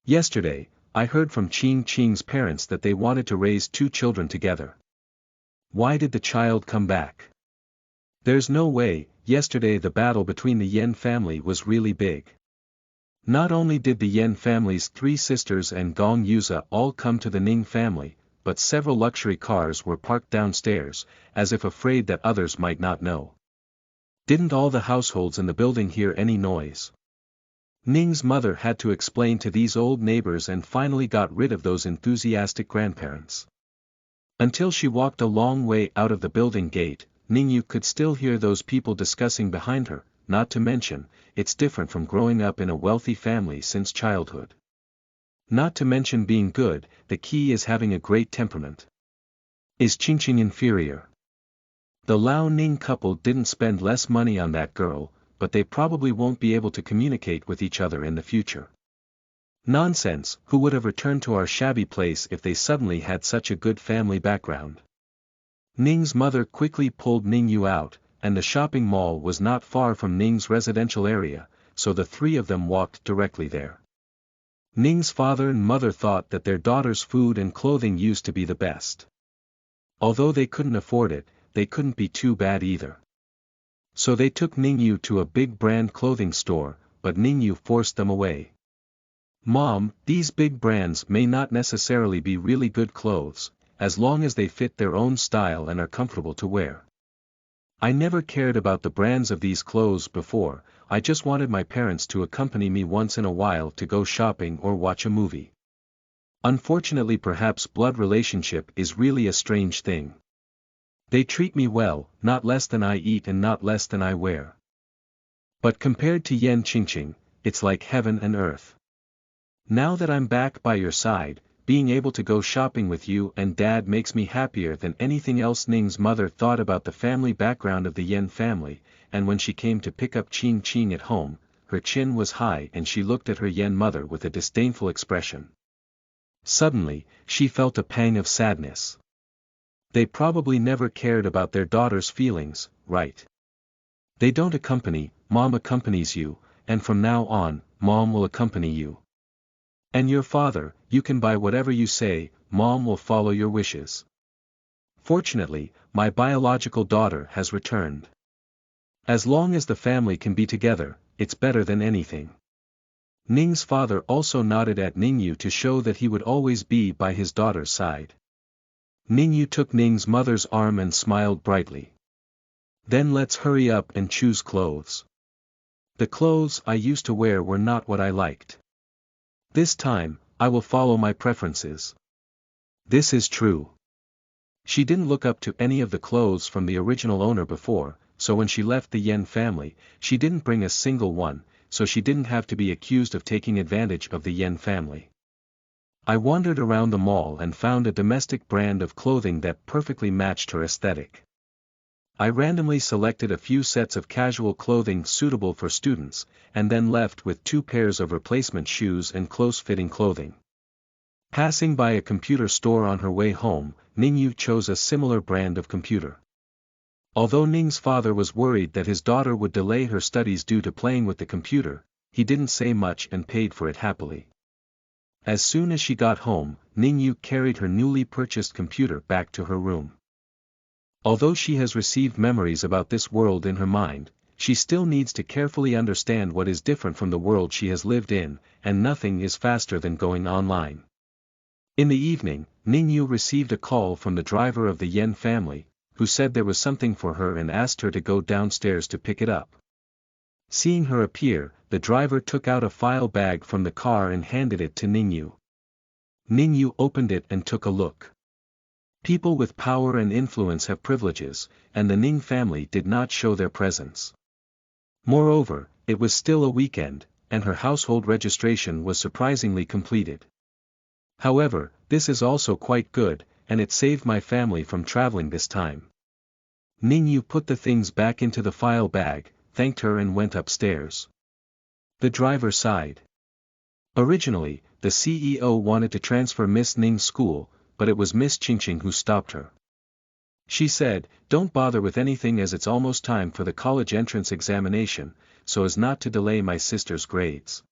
Yesterday, I heard from Qing's parents that they wanted to raise 2 children together. Why did the child come back? There's no way." Yesterday the battle between the Yen family was really big. Not only did the Yen family's 3 sisters and Gong Yuza all come to the Ning family, but several luxury cars were parked downstairs, as if afraid that others might not know. Didn't all the households in the building hear any noise? Ning's mother had to explain to these old neighbors and finally got rid of those enthusiastic grandparents. Until she walked a long way out of the building gate, Ning Yue could still hear those people discussing behind her, not to mention, it's different from growing up in a wealthy family since childhood. Not to mention being good, the key is having a great temperament. Is Qing inferior? The Lao Ning couple didn't spend less money on that girl, but they probably won't be able to communicate with each other in the future. Nonsense, who would have returned to our shabby place if they suddenly had such a good family background? Ning's mother quickly pulled Ning Yue out, and the shopping mall was not far from Ning's residential area, so the 3 of them walked directly there. Ning's father and mother thought that their daughter's food and clothing used to be the best. Although they couldn't afford it, they couldn't be too bad either. So they took Ning Yue to a big brand clothing store, but Ning Yue forced them away. "Mom, these big brands may not necessarily be really good clothes, as long as they fit their own style and are comfortable to wear. I never cared about the brands of these clothes before, I just wanted my parents to accompany me once in a while to go shopping or watch a movie. Unfortunately, perhaps blood relationship is really a strange thing. They treat me well, not less than I eat and not less than I wear. But compared to Yen Qingqing, it's like heaven and earth. Now that I'm back by your side, being able to go shopping with you and Dad makes me happier than anything else." Ning's mother thought about the family background of the Yen family, and when she came to pick up Qing at home, her chin was high and she looked at her Yen mother with a disdainful expression. Suddenly, she felt a pang of sadness. They probably never cared about their daughter's feelings, right? They don't accompany, Mom accompanies you, and from now on, Mom will accompany you. And your father, you can buy whatever you say, Mom will follow your wishes. Fortunately, my biological daughter has returned. As long as the family can be together, it's better than anything. Ning's father also nodded at Ning Yue to show that he would always be by his daughter's side. Ning Yue took Ning's mother's arm and smiled brightly. "Then let's hurry up and choose clothes. The clothes I used to wear were not what I liked. This time, I will follow my preferences." This is true. She didn't look up to any of the clothes from the original owner before, so when she left the Yen family, she didn't bring a single one, so she didn't have to be accused of taking advantage of the Yen family. "I wandered around the mall and found a domestic brand of clothing that perfectly matched her aesthetic. I randomly selected a few sets of casual clothing suitable for students, and then left with 2 pairs of replacement shoes and close-fitting clothing." Passing by a computer store on her way home, Ning Yue chose a similar brand of computer. Although Ning's father was worried that his daughter would delay her studies due to playing with the computer, he didn't say much and paid for it happily. As soon as she got home, Ning Yue carried her newly purchased computer back to her room. Although she has received memories about this world in her mind, she still needs to carefully understand what is different from the world she has lived in, and nothing is faster than going online. In the evening, Ning Yue received a call from the driver of the Yen family, who said there was something for her and asked her to go downstairs to pick it up. Seeing her appear, the driver took out a file bag from the car and handed it to Ning Yue. Ning Yue opened it and took a look. People with power and influence have privileges, and the Ning family did not show their presence. Moreover, it was still a weekend, and her household registration was surprisingly completed. However, this is also quite good, and it saved my family from traveling this time. Ning Yue put the things back into the file bag, thanked her and went upstairs. The driver sighed. Originally, the CEO wanted to transfer Miss Ning's school, but it was Miss Qingqing who stopped her. She said, "Don't bother with anything as it's almost time for the college entrance examination, so as not to delay my sister's grades.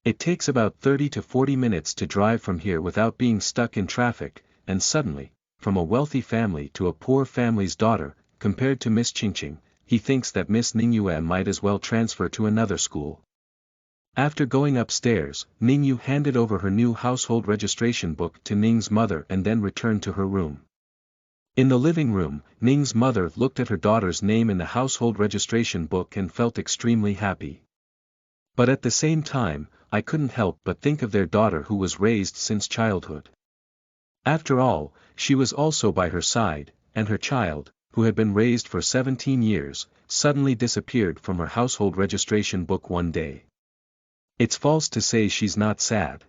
It takes about 30 to 40 minutes to drive from here without being stuck in traffic," and suddenly, from a wealthy family to a poor family's daughter, compared to Miss Qingqing, he thinks that Miss Ning Yue might as well transfer to another school. After going upstairs, Ning Yue handed over her new household registration book to Ning's mother and then returned to her room. In the living room, Ning's mother looked at her daughter's name in the household registration book and felt extremely happy. But at the same time, I couldn't help but think of their daughter who was raised since childhood. After all, she was also by her side, and her child, who had been raised for 17 years, suddenly disappeared from her household registration book one day. It's false to say she's not sad.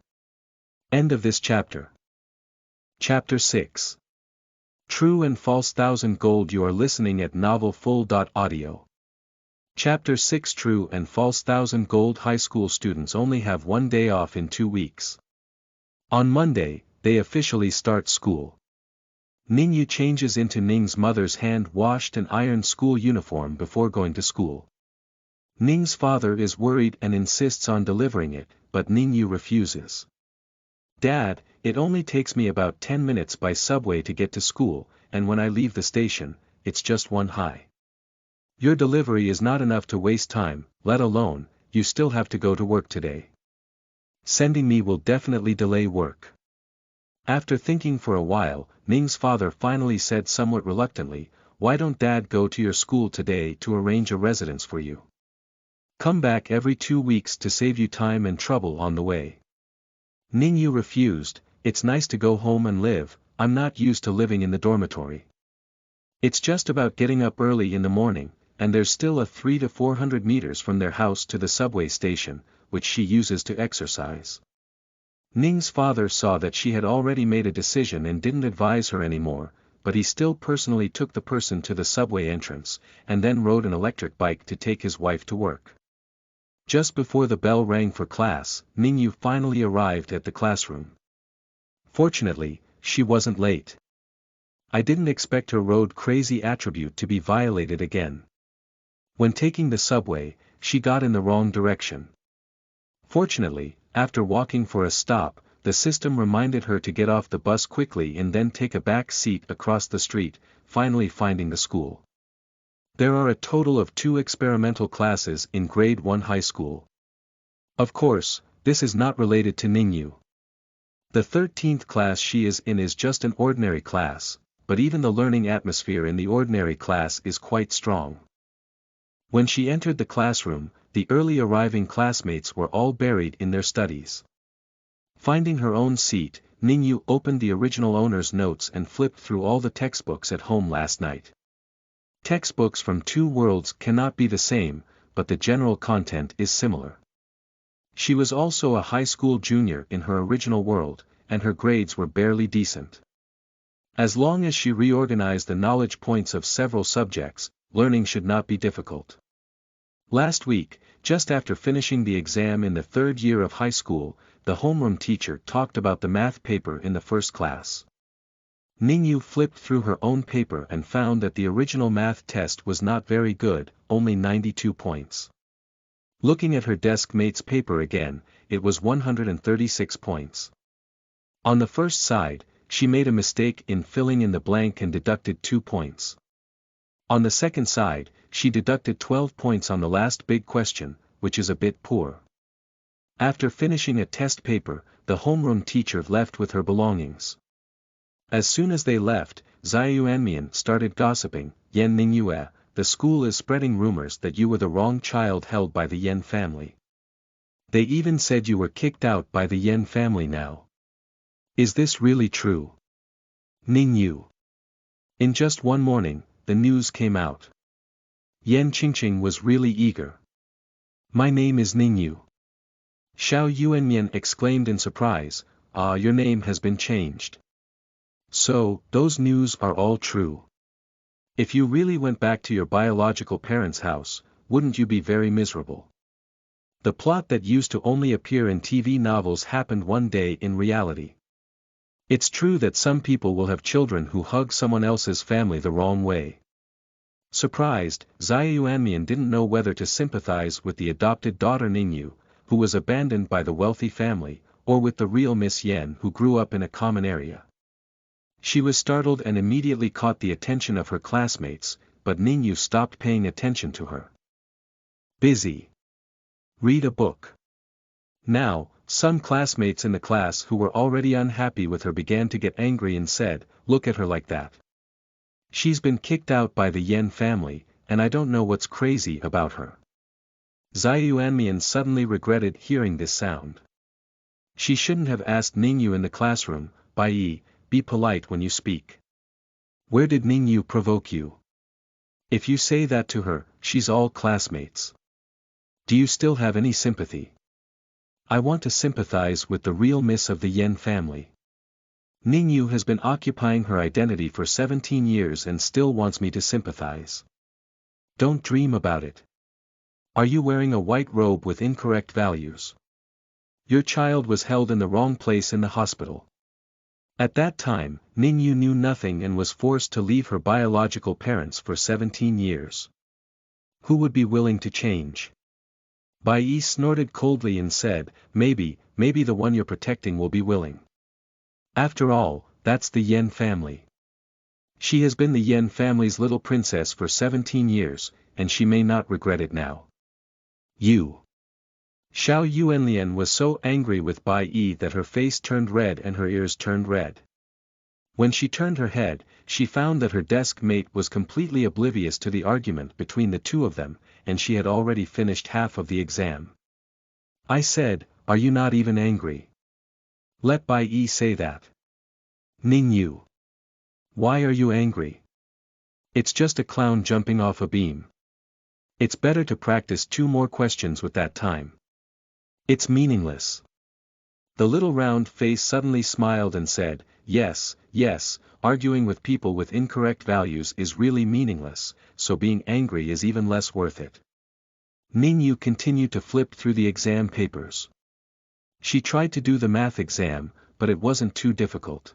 End of this chapter. Chapter 6. True and False 1000 Gold. You are listening at novelfull.audio. Chapter 6. True and False 1000 Gold. High school students only have one day off in 2 weeks. On Monday, they officially start school. Ning Yue changes into Ning's mother's hand-washed and ironed school uniform before going to school. Ning's father is worried and insists on delivering it, but Ning Yue refuses. "Dad, it only takes me about 10 minutes by subway to get to school, and when I leave the station, it's just one high. Your delivery is not enough to waste time, let alone, you still have to go to work today. Sending me will definitely delay work." After thinking for a while, Ning's father finally said somewhat reluctantly, "Why don't Dad go to your school today to arrange a residence for you? Come back every 2 weeks to save you time and trouble on the way." Ning Yue refused. "It's nice to go home and live, I'm not used to living in the dormitory. It's just about getting up early in the morning, and there's still a 300 to 400 meters from their house to the subway station, which she uses to exercise." Ning's father saw that she had already made a decision and didn't advise her anymore, but he still personally took the person to the subway entrance, and then rode an electric bike to take his wife to work. Just before the bell rang for class, Ning Yue finally arrived at the classroom. Fortunately, she wasn't late. I didn't expect her road-crazy attribute to be violated again. When taking the subway, she got in the wrong direction. Fortunately, after walking for a stop, the system reminded her to get off the bus quickly and then take a back seat across the street, finally finding the school. There are a total of 2 experimental classes in grade 1 high school. Of course, this is not related to Ning Yue. The 13th class she is in is just an ordinary class, but even the learning atmosphere in the ordinary class is quite strong. When she entered the classroom, the early arriving classmates were all buried in their studies. Finding her own seat, Ning Yue opened the original owner's notes and flipped through all the textbooks at home last night. Textbooks from 2 worlds cannot be the same, but the general content is similar. She was also a high school junior in her original world, and her grades were barely decent. As long as she reorganized the knowledge points of several subjects, learning should not be difficult. Last week, just after finishing the exam in the 3rd year of high school, the homeroom teacher talked about the math paper in the first class. Ning Yue flipped through her own paper and found that the original math test was not very good, only 92 points. Looking at her desk mate's paper again, it was 136 points. On the first side, she made a mistake in filling in the blank and deducted 2 points. On the second side, she deducted 12 points on the last big question, which is a bit poor. After finishing a test paper, the homeroom teacher left with her belongings. As soon as they left, Ziyuanmian started gossiping. "Yan Ning Yue, the school is spreading rumors that you were the wrong child held by the Yan family. They even said you were kicked out by the Yan family now. Is this really true?" Ning Yue. In just one morning, the news came out. Yan Qingqing was really eager. My name is Ning Yue. Xiao Yuanmian exclaimed in surprise, Ah, your name has been changed. So, those news are all true. If you really went back to your biological parents' house, wouldn't you be very miserable? The plot that used to only appear in TV novels happened one day in reality. It's true that some people will have children who hug someone else's family the wrong way. Surprised, Xia Yuanmian didn't know whether to sympathize with the adopted daughter Ning Yue, who was abandoned by the wealthy family, or with the real Miss Yan who grew up in a common area. She was startled and immediately caught the attention of her classmates, but Ning Yue stopped paying attention to her. Busy. Read a book. Now, some classmates in the class who were already unhappy with her began to get angry and said, Look at her like that. She's been kicked out by the Yan family, and I don't know what's crazy about her. Xia Yuanmian suddenly regretted hearing this sound. She shouldn't have asked Ning Yue in the classroom, Bai, be polite when you speak. Where did Ning Yue provoke you? If you say that to her, she's all classmates. Do you still have any sympathy? I want to sympathize with the real miss of the Yan family. Ning Yue has been occupying her identity for 17 years and still wants me to sympathize. Don't dream about it. Are you wearing a white robe with incorrect values? Your child was held in the wrong place in the hospital. At that time, Ning Yue knew nothing and was forced to leave her biological parents for 17 years. Who would be willing to change? Bai Yi snorted coldly and said, maybe the one you're protecting will be willing. After all, that's the Yan family. She has been the Yan family's little princess for 17 years, and she may not regret it now. You. Xiao Yuanlian was so angry with Bai Yi that her face turned red and her ears turned red. When she turned her head, she found that her desk mate was completely oblivious to the argument between the two of them, and she had already finished half of the exam. I said, are you not even angry? Let Bai Yi say that. Ning Yue. Why are you angry? It's just a clown jumping off a beam. It's better to practice 2 more questions with that time. It's meaningless. The little round face suddenly smiled and said, yes, arguing with people with incorrect values is really meaningless, so being angry is even less worth it. Ning Yue continued to flip through the exam papers. She tried to do the math exam, but it wasn't too difficult.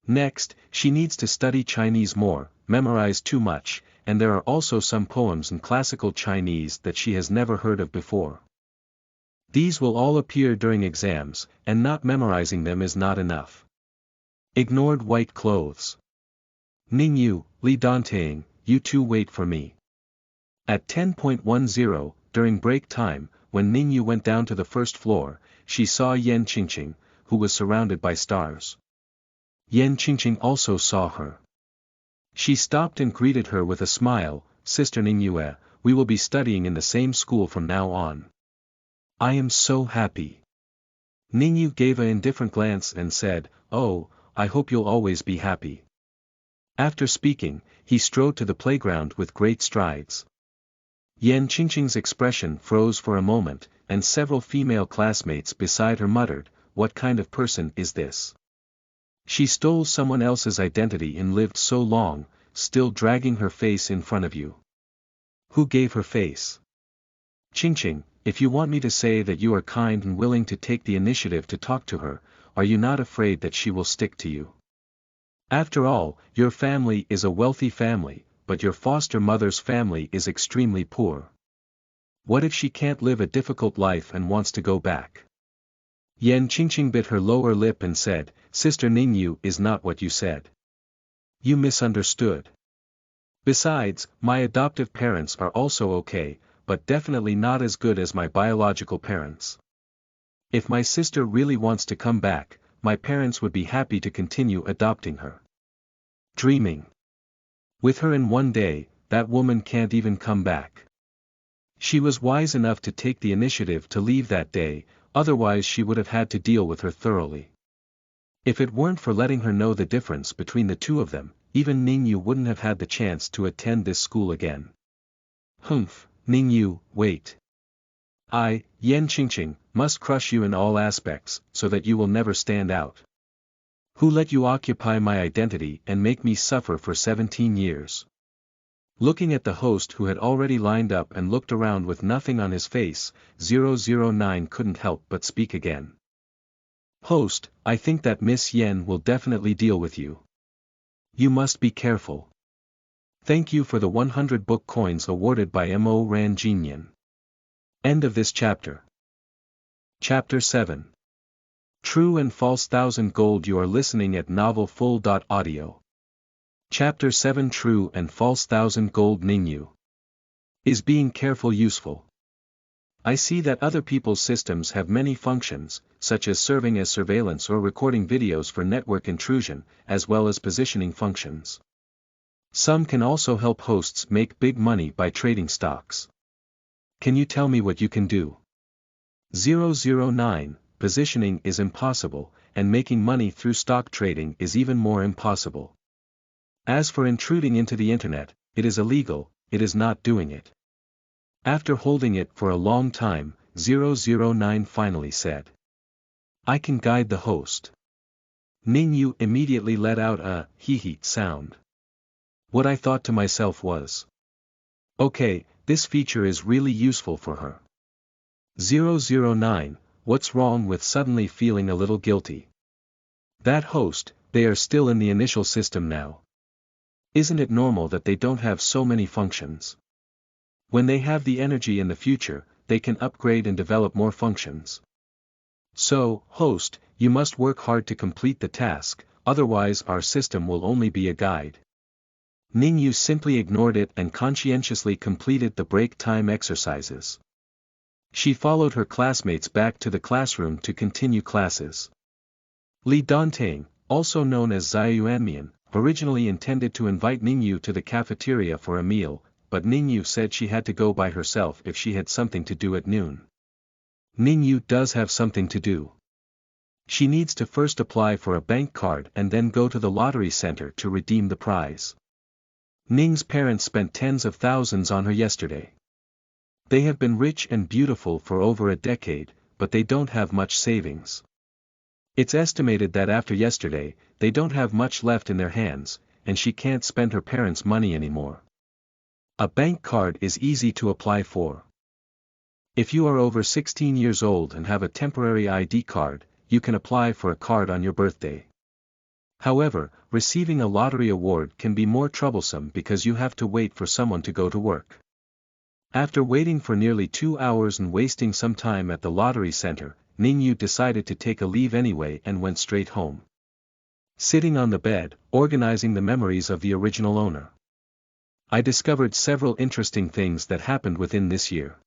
Next, she needs to study Chinese more, memorize too much, and there are also some poems in classical Chinese that she has never heard of before. These will all appear during exams, and not memorizing them is not enough. Ignored white clothes. Ning Yue, Li Dantang, you two wait for me. At 10:10, during break time, when Ning Yue went down to the first floor, she saw Yan Qingqing, who was surrounded by stars. Yan Qingqing also saw her. She stopped and greeted her with a smile, Sister Ning Yue, we will be studying in the same school from now on. I am so happy. Ning Yue gave an indifferent glance and said, oh, I hope you'll always be happy. After speaking, he strode to the playground with great strides. Yan Qingqing's expression froze for a moment, and several female classmates beside her muttered, what kind of person is this? She stole someone else's identity and lived so long, still dragging her face in front of you. Who gave her face? Qingqing, if you want me to say that you are kind and willing to take the initiative to talk to her, are you not afraid that she will stick to you? After all, your family is a wealthy family, but your foster mother's family is extremely poor. What if she can't live a difficult life and wants to go back? Yan Qingqing bit her lower lip and said, Sister Ning Yue is not what you said. You misunderstood. Besides, my adoptive parents are also okay, but definitely not as good as my biological parents. If my sister really wants to come back, my parents would be happy to continue adopting her. Dreaming. With her in one day, that woman can't even come back. She was wise enough to take the initiative to leave that day, otherwise she would have had to deal with her thoroughly. If it weren't for letting her know the difference between the two of them, even Ning Yue wouldn't have had the chance to attend this school again. Humph, Ning Yue, wait. I, Yan Qingqing, must crush you in all aspects, so that you will never stand out. Who let you occupy my identity and make me suffer for 17 years? Looking at the host who had already lined up and looked around with nothing on his face, 009 couldn't help but speak again. Host, I think that Miss Yen will definitely deal with you. You must be careful. Thank you for the 100 book coins awarded by Mo Ran Jinyan. End of this chapter. Chapter 7. True and False 1000 Gold. You are listening at novelfull.audio. Chapter 7. True and False 1000 Gold. Ning Yue. Is being careful useful? I see that other people's systems have many functions, such as serving as surveillance or recording videos for network intrusion, as well as positioning functions. Some can also help hosts make big money by trading stocks. Can you tell me what you can do? 009, positioning is impossible, and making money through stock trading is even more impossible. As for intruding into the internet, it is illegal, it is not doing it. After holding it for a long time, 009 finally said. I can guide the host. Ning Yue immediately let out a hee-hee sound. What I thought to myself was, okay, this feature is really useful for her. 009, what's wrong with suddenly feeling a little guilty? That host, they are still in the initial system now. Isn't it normal that they don't have so many functions? When they have the energy in the future, they can upgrade and develop more functions. So, host, you must work hard to complete the task, otherwise our system will only be a guide. Ning Yue simply ignored it and conscientiously completed the break time exercises. She followed her classmates back to the classroom to continue classes. Li Dantang, also known as Ziyuanmian, originally intended to invite Ning Yue to the cafeteria for a meal, but Ning Yue said she had to go by herself if she had something to do at noon. Ning Yue does have something to do. She needs to first apply for a bank card and then go to the lottery center to redeem the prize. Ning's parents spent tens of thousands on her yesterday. They have been rich and beautiful for over a decade, but they don't have much savings. It's estimated that after yesterday, they don't have much left in their hands, and she can't spend her parents' money anymore. A bank card is easy to apply for. If you are over 16 years old and have a temporary ID card, you can apply for a card on your birthday. However, receiving a lottery award can be more troublesome because you have to wait for someone to go to work. After waiting for nearly 2 hours and wasting some time at the lottery center, Ning Yue decided to take a leave anyway and went straight home. Sitting on the bed, organizing the memories of the original owner. I discovered several interesting things that happened within this year.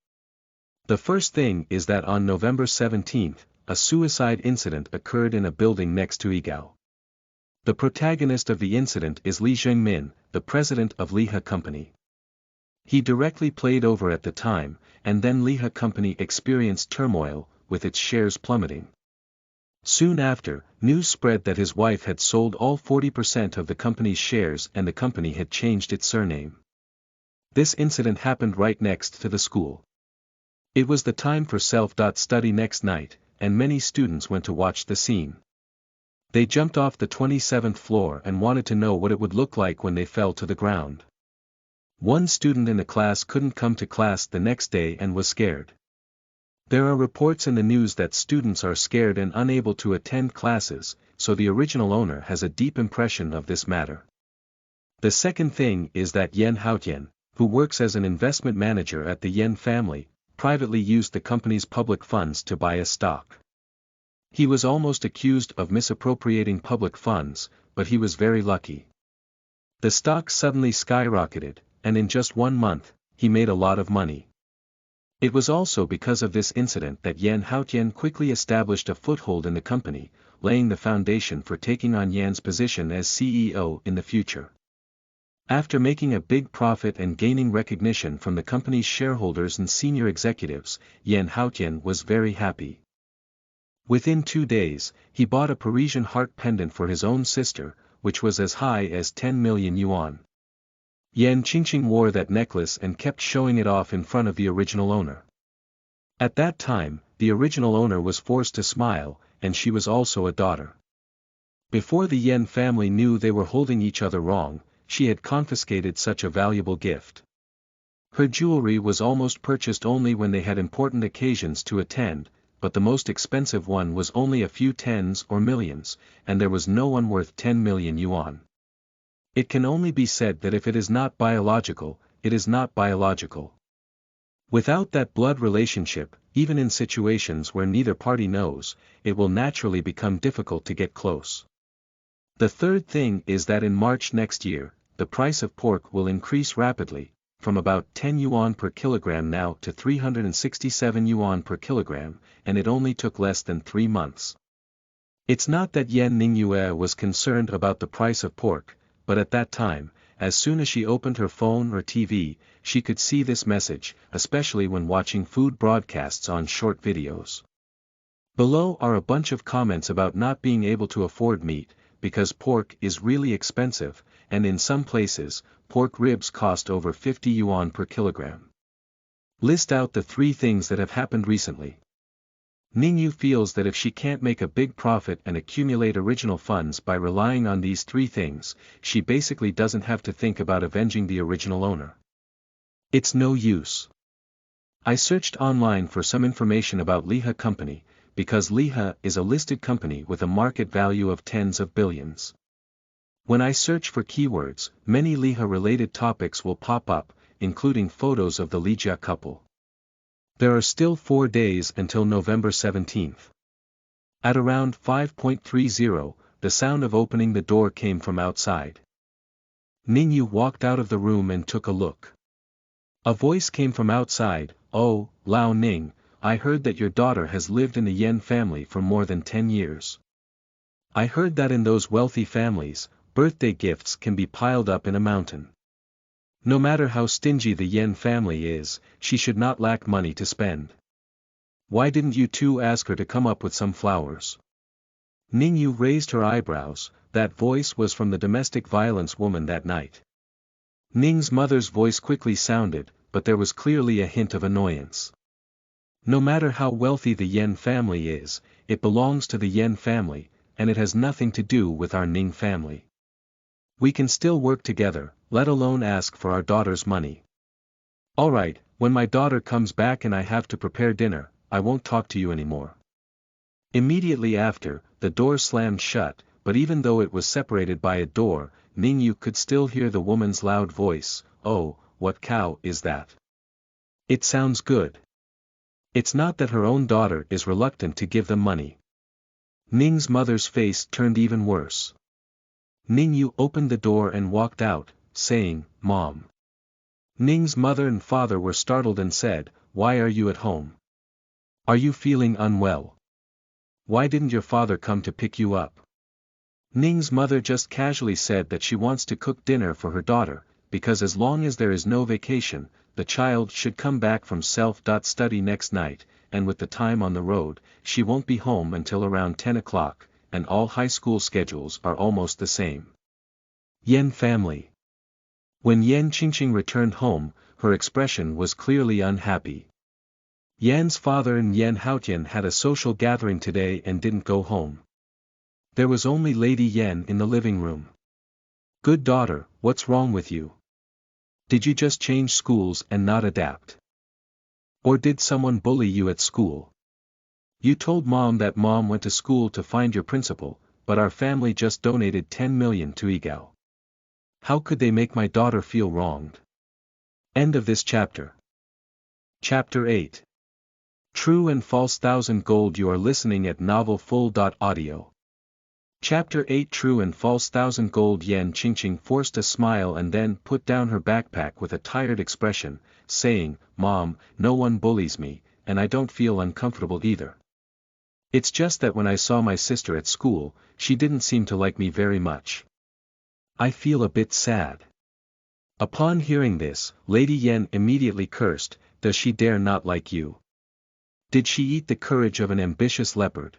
The first thing is that on November 17th, a suicide incident occurred in a building next to Yigao. The protagonist of the incident is Li Zhengmin, the president of Liha Company. He directly played over at the time, and then Liha Company experienced turmoil, with its shares plummeting. Soon after, news spread that his wife had sold all 40% of the company's shares and the company had changed its surname. This incident happened right next to the school. It was the time for self-study next night, and many students went to watch the scene. They jumped off the 27th floor and wanted to know what it would look like when they fell to the ground. One student in the class couldn't come to class the next day and was scared. There are reports in the news that students are scared and unable to attend classes, so the original owner has a deep impression of this matter. The second thing is that Yan Haotian, who works as an investment manager at the Yan family, privately used the company's public funds to buy a stock. He was almost accused of misappropriating public funds, but he was very lucky. The stock suddenly skyrocketed, and in just 1 month, he made a lot of money. It was also because of this incident that Yan Haotian quickly established a foothold in the company, laying the foundation for taking on Yan's position as CEO in the future. After making a big profit and gaining recognition from the company's shareholders and senior executives, Yan Haotian was very happy. Within 2 days, he bought a Parisian heart pendant for his own sister, which was as high as 10 million yuan. Yan Qingqing wore that necklace and kept showing it off in front of the original owner. At that time, the original owner was forced to smile, and she was also a daughter. Before the Yan family knew they were holding each other wrong, she had confiscated such a valuable gift. Her jewelry was almost purchased only when they had important occasions to attend, but the most expensive one was only a few tens or millions, and there was no one worth 10 million yuan. It can only be said that if it is not biological, it is not biological. Without that blood relationship, even in situations where neither party knows, it will naturally become difficult to get close. The third thing is that in March next year, the price of pork will increase rapidly, from about 10 yuan per kilogram now to 367 yuan per kilogram, and it only took less than 3 months. It's not that Ning Yue was concerned about the price of pork, but at that time, as soon as she opened her phone or TV, she could see this message, especially when watching food broadcasts on short videos. Below are a bunch of comments about not being able to afford meat, because pork is really expensive, and in some places, pork ribs cost over 50 yuan per kilogram. List out the 3 things that have happened recently. Ning Yue feels that if she can't make a big profit and accumulate original funds by relying on these 3 things, she basically doesn't have to think about avenging the original owner. It's no use. I searched online for some information about Liha Company, because Liha is a listed company with a market value of tens of billions. When I search for keywords, many Liha-related topics will pop up, including photos of the Lijia couple. There are still 4 days until November 17th. At around 5:30, the sound of opening the door came from outside. Ning Yue walked out of the room and took a look. A voice came from outside, "Oh, Lao Ning, I heard that your daughter has lived in the Yan family for more than 10 years. I heard that in those wealthy families, birthday gifts can be piled up in a mountain. No matter how stingy the Yan family is, she should not lack money to spend. Why didn't you two ask her to come up with some flowers?" Ning Yue raised her eyebrows. That voice was from the domestic violence woman that night. Ning's mother's voice quickly sounded, but there was clearly a hint of annoyance. No matter how wealthy the Yan family is, it belongs to the Yan family, and it has nothing to do with our Ning family. We can still work together, let alone ask for our daughter's money. Alright, when my daughter comes back and I have to prepare dinner, I won't talk to you anymore. Immediately after, the door slammed shut, but even though it was separated by a door, Ning Yue could still hear the woman's loud voice, "Oh, what cow is that? It sounds good." It's not that her own daughter is reluctant to give them money. Ning's mother's face turned even worse. Ning Yue opened the door and walked out, saying, "Mom." Ning's mother and father were startled and said, "Why are you at home? Are you feeling unwell? Why didn't your father come to pick you up?" Ning's mother just casually said that she wants to cook dinner for her daughter, because as long as there is no vacation, the child should come back from self-study next night, and with the time on the road, she won't be home until around 10 o'clock, and all high school schedules are almost the same. Yan family. When Yan Qingqing returned home, her expression was clearly unhappy. Yan's father and Yan Haotian had a social gathering today and didn't go home. There was only Lady Yan in the living room. "Good daughter, what's wrong with you? Did you just change schools and not adapt? Or did someone bully you at school? You told Mom that Mom went to school to find your principal, but our family just donated 10 million to Igao. How could they make my daughter feel wronged?" End of this chapter. Chapter 8. True and False 1000 Gold. You are listening at novelfull.audio. Chapter 8. True and False 1000 Gold. Yan Qingqing forced a smile and then put down her backpack with a tired expression, saying, "Mom, no one bullies me, and I don't feel uncomfortable either. It's just that when I saw my sister at school, she didn't seem to like me very much. I feel a bit sad." Upon hearing this, Lady Yan immediately cursed, "Does she dare not like you? Did she eat the courage of an ambitious leopard?"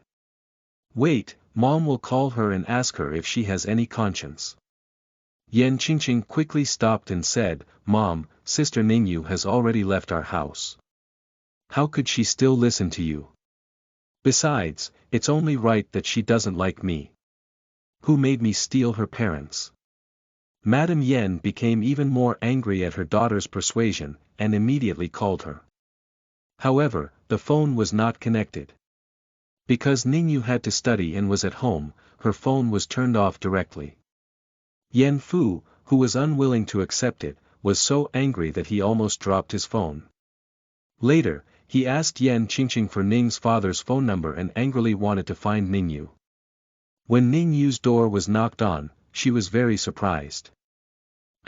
Wait, Mom will call her and ask her if she has any conscience. Yan Qingqing quickly stopped and said, Mom, Sister Ning Yue has already left our house. How could she still listen to you? Besides, it's only right that she doesn't like me. Who made me steal her parents? Madame Yan became even more angry at her daughter's persuasion, and immediately called her. However, the phone was not connected. Because Ning Yue had to study and was at home, her phone was turned off directly. Yan Fu, who was unwilling to accept it, was so angry that he almost dropped his phone. Later, he asked Yan Qingqing for Ning's father's phone number and angrily wanted to find Ning Yue. When Ning Yue's door was knocked on, she was very surprised.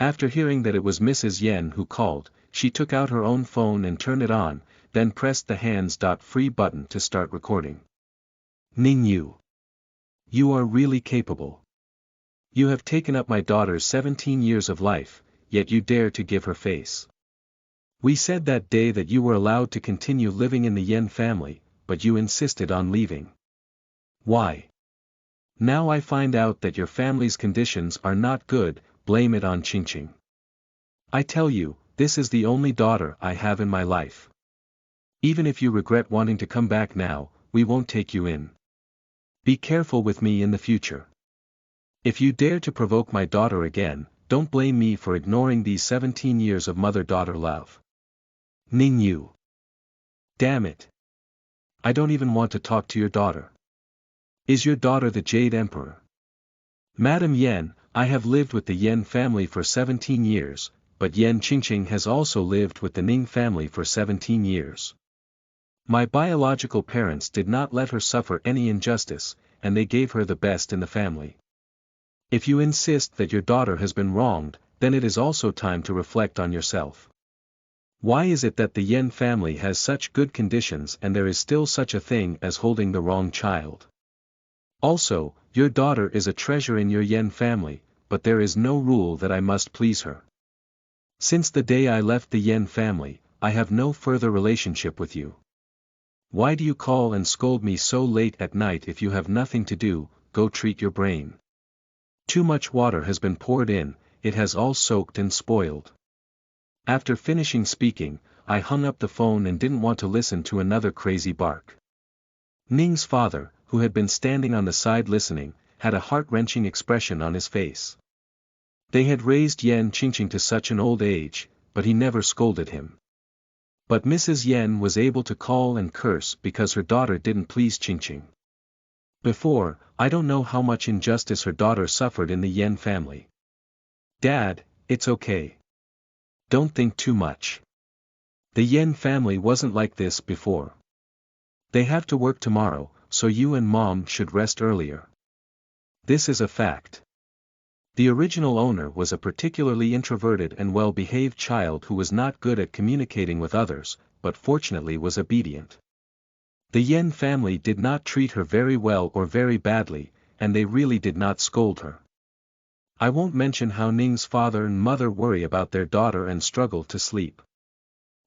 After hearing that it was Mrs. Yan who called, she took out her own phone and turned it on, then pressed the hands-free button to start recording. Ning Yue. You are really capable. You have taken up my daughter's 17 years of life, yet you dare to give her face. We said that day that you were allowed to continue living in the Yan family, but you insisted on leaving. Why? Now I find out that your family's conditions are not good, blame it on Qingqing. I tell you, this is the only daughter I have in my life. Even if you regret wanting to come back now, we won't take you in. Be careful with me in the future. If you dare to provoke my daughter again, don't blame me for ignoring these 17 years of mother-daughter love. Ning Yue. Damn it. I don't even want to talk to your daughter. Is your daughter the Jade Emperor? Madam Yan, I have lived with the Yan family for 17 years, but Yan Qingqing has also lived with the Ning family for 17 years. My biological parents did not let her suffer any injustice, and they gave her the best in the family. If you insist that your daughter has been wronged, then it is also time to reflect on yourself. Why is it that the Yan family has such good conditions and there is still such a thing as holding the wrong child? Also, your daughter is a treasure in your Yan family, but there is no rule that I must please her. Since the day I left the Yan family, I have no further relationship with you. Why do you call and scold me so late at night if you have nothing to do? Go treat your brain. Too much water has been poured in, it has all soaked and spoiled. After finishing speaking, I hung up the phone and didn't want to listen to another crazy bark. Ning's father, who had been standing on the side listening, had a heart-wrenching expression on his face. They had raised Yan Qingqing to such an old age, but he never scolded him. But Mrs. Yan was able to call and curse because her daughter didn't please Qingqing. Before, I don't know how much injustice her daughter suffered in the Yan family. Dad, it's okay. Don't think too much. The Yan family wasn't like this before. They have to work tomorrow, so you and Mom should rest earlier. This is a fact. The original owner was a particularly introverted and well-behaved child who was not good at communicating with others, but fortunately was obedient. The Yan family did not treat her very well or very badly, and they really did not scold her. I won't mention how Ning's father and mother worry about their daughter and struggle to sleep.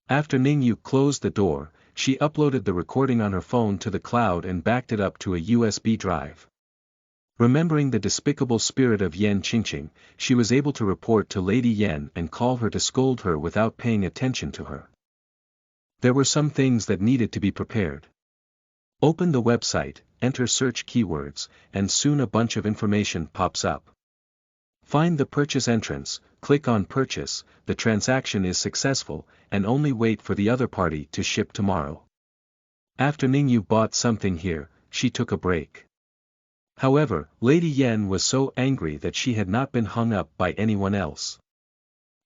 After Ning Yue closed the door, she uploaded the recording on her phone to the cloud and backed it up to a USB drive. Remembering the despicable spirit of Yan Qingqing, she was able to report to Lady Yan and call her to scold her without paying attention to her. There were some things that needed to be prepared. Open the website, enter search keywords, and soon a bunch of information pops up. Find the purchase entrance, click on purchase, the transaction is successful, and only wait for the other party to ship tomorrow. After Ning Yue bought something here, she took a break. However, Lady Yan was so angry that she had not been hung up by anyone else.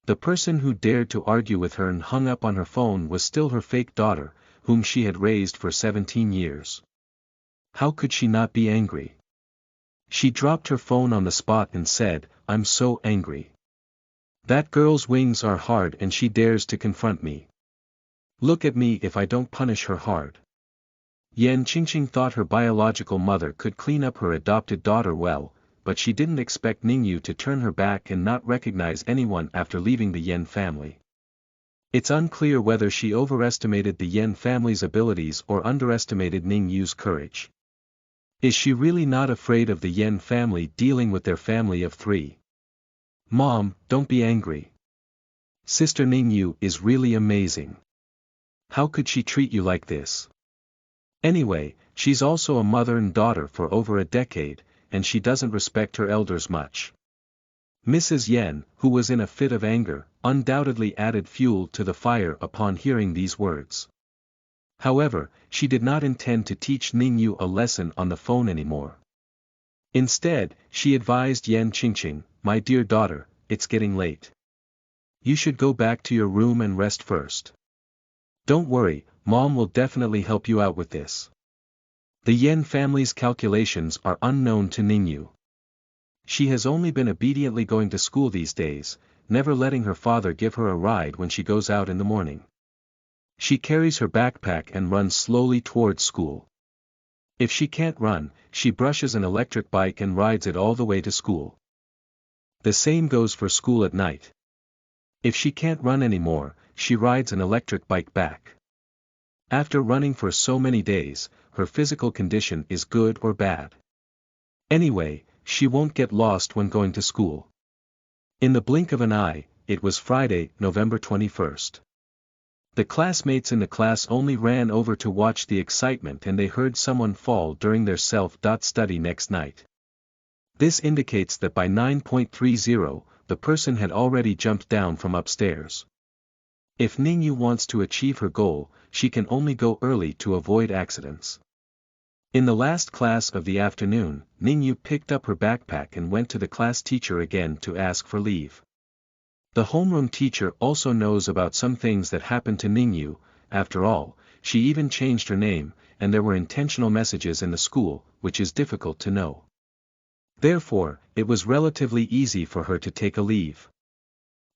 The person who dared to argue with her and hung up on her phone was still her fake daughter, whom she had raised for 17 years. How could she not be angry? She dropped her phone on the spot and said, "I'm so angry. That girl's wings are hard and she dares to confront me. Look at me if I don't punish her hard." Yan Qingqing thought her biological mother could clean up her adopted daughter well, but she didn't expect Ning Yue to turn her back and not recognize anyone after leaving the Yan family. It's unclear whether she overestimated the Yan family's abilities or underestimated Ning Yue's courage. Is she really not afraid of the Yen family dealing with their family of 3? Mom, don't be angry. Sister Ning Yue is really amazing. How could she treat you like this? Anyway, she's also a mother and daughter for over a decade, and she doesn't respect her elders much. Mrs. Yen, who was in a fit of anger, undoubtedly added fuel to the fire upon hearing these words. However, she did not intend to teach Ning Yue a lesson on the phone anymore. Instead, she advised Yan Qingqing, my dear daughter, it's getting late. You should go back to your room and rest first. Don't worry, Mom will definitely help you out with this. The Yen family's calculations are unknown to Ning Yue. She has only been obediently going to school these days, never letting her father give her a ride when she goes out in the morning. She carries her backpack and runs slowly towards school. If she can't run, she brushes an electric bike and rides it all the way to school. The same goes for school at night. If she can't run anymore, she rides an electric bike back. After running for so many days, her physical condition is good or bad. Anyway, she won't get lost when going to school. In the blink of an eye, it was Friday, November 21st. The classmates in the class only ran over to watch the excitement and they heard someone fall during their self-study next night. This indicates that by 9:30, the person had already jumped down from upstairs. If Ning Yue wants to achieve her goal, she can only go early to avoid accidents. In the last class of the afternoon, Ning Yue picked up her backpack and went to the class teacher again to ask for leave. The homeroom teacher also knows about some things that happened to Ning Yue. After all, she even changed her name, and there were intentional messages in the school, which is difficult to know. Therefore, it was relatively easy for her to take a leave.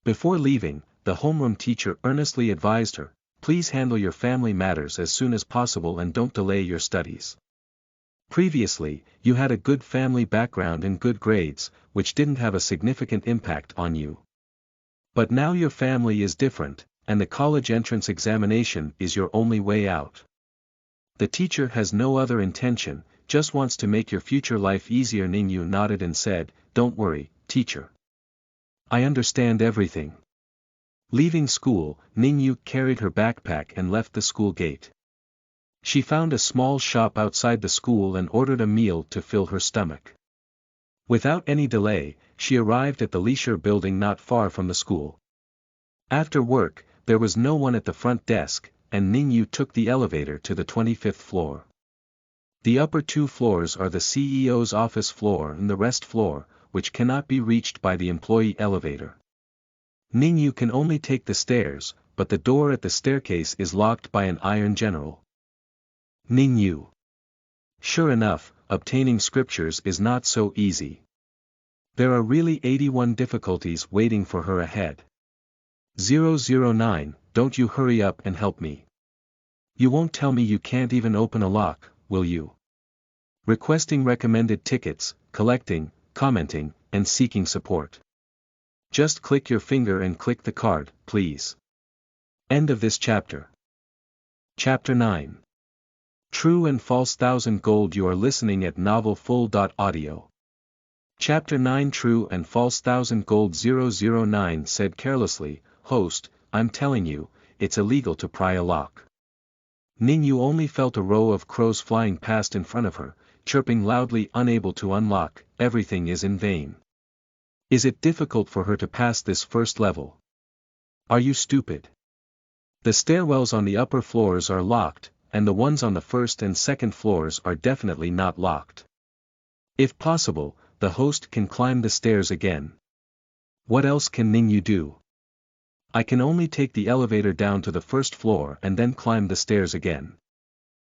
Before leaving, the homeroom teacher earnestly advised her, please handle your family matters as soon as possible and don't delay your studies. Previously, you had a good family background and good grades, which didn't have a significant impact on you. But now your family is different, and the college entrance examination is your only way out. The teacher has no other intention, just wants to make your future life easier. Ning Yue nodded and said, don't worry, teacher. I understand everything. Leaving school, Ning Yue carried her backpack and left the school gate. She found a small shop outside the school and ordered a meal to fill her stomach. Without any delay, she arrived at the leisure building not far from the school. After work, there was no one at the front desk, and Ning Yue took the elevator to the 25th floor. The upper 2 floors are the CEO's office floor and the rest floor, which cannot be reached by the employee elevator. Ning Yue can only take the stairs, but the door at the staircase is locked by an iron general. Ning Yue. Sure enough, obtaining scriptures is not so easy. There are really 81 difficulties waiting for her ahead. 009, don't you hurry up and help me. You won't tell me you can't even open a lock, will you? Requesting recommended tickets, collecting, commenting, and seeking support. Just click your finger and click the card, please. End of this chapter. Chapter 9. True and False 1000 Gold. You are listening at novelfull.audio. Chapter 9. True and False 1000 Gold. 009 said carelessly, Host, I'm telling you, it's illegal to pry a lock. Ning Yue only felt a row of crows flying past in front of her, chirping loudly, unable to unlock. Everything is in vain. Is it difficult for her to pass this first level? Are you stupid? The stairwells on the upper floors are locked, and the ones on the first and second floors are definitely not locked. If possible, the host can climb the stairs again. What else can Ning Yue do? I can only take the elevator down to the first floor and then climb the stairs again.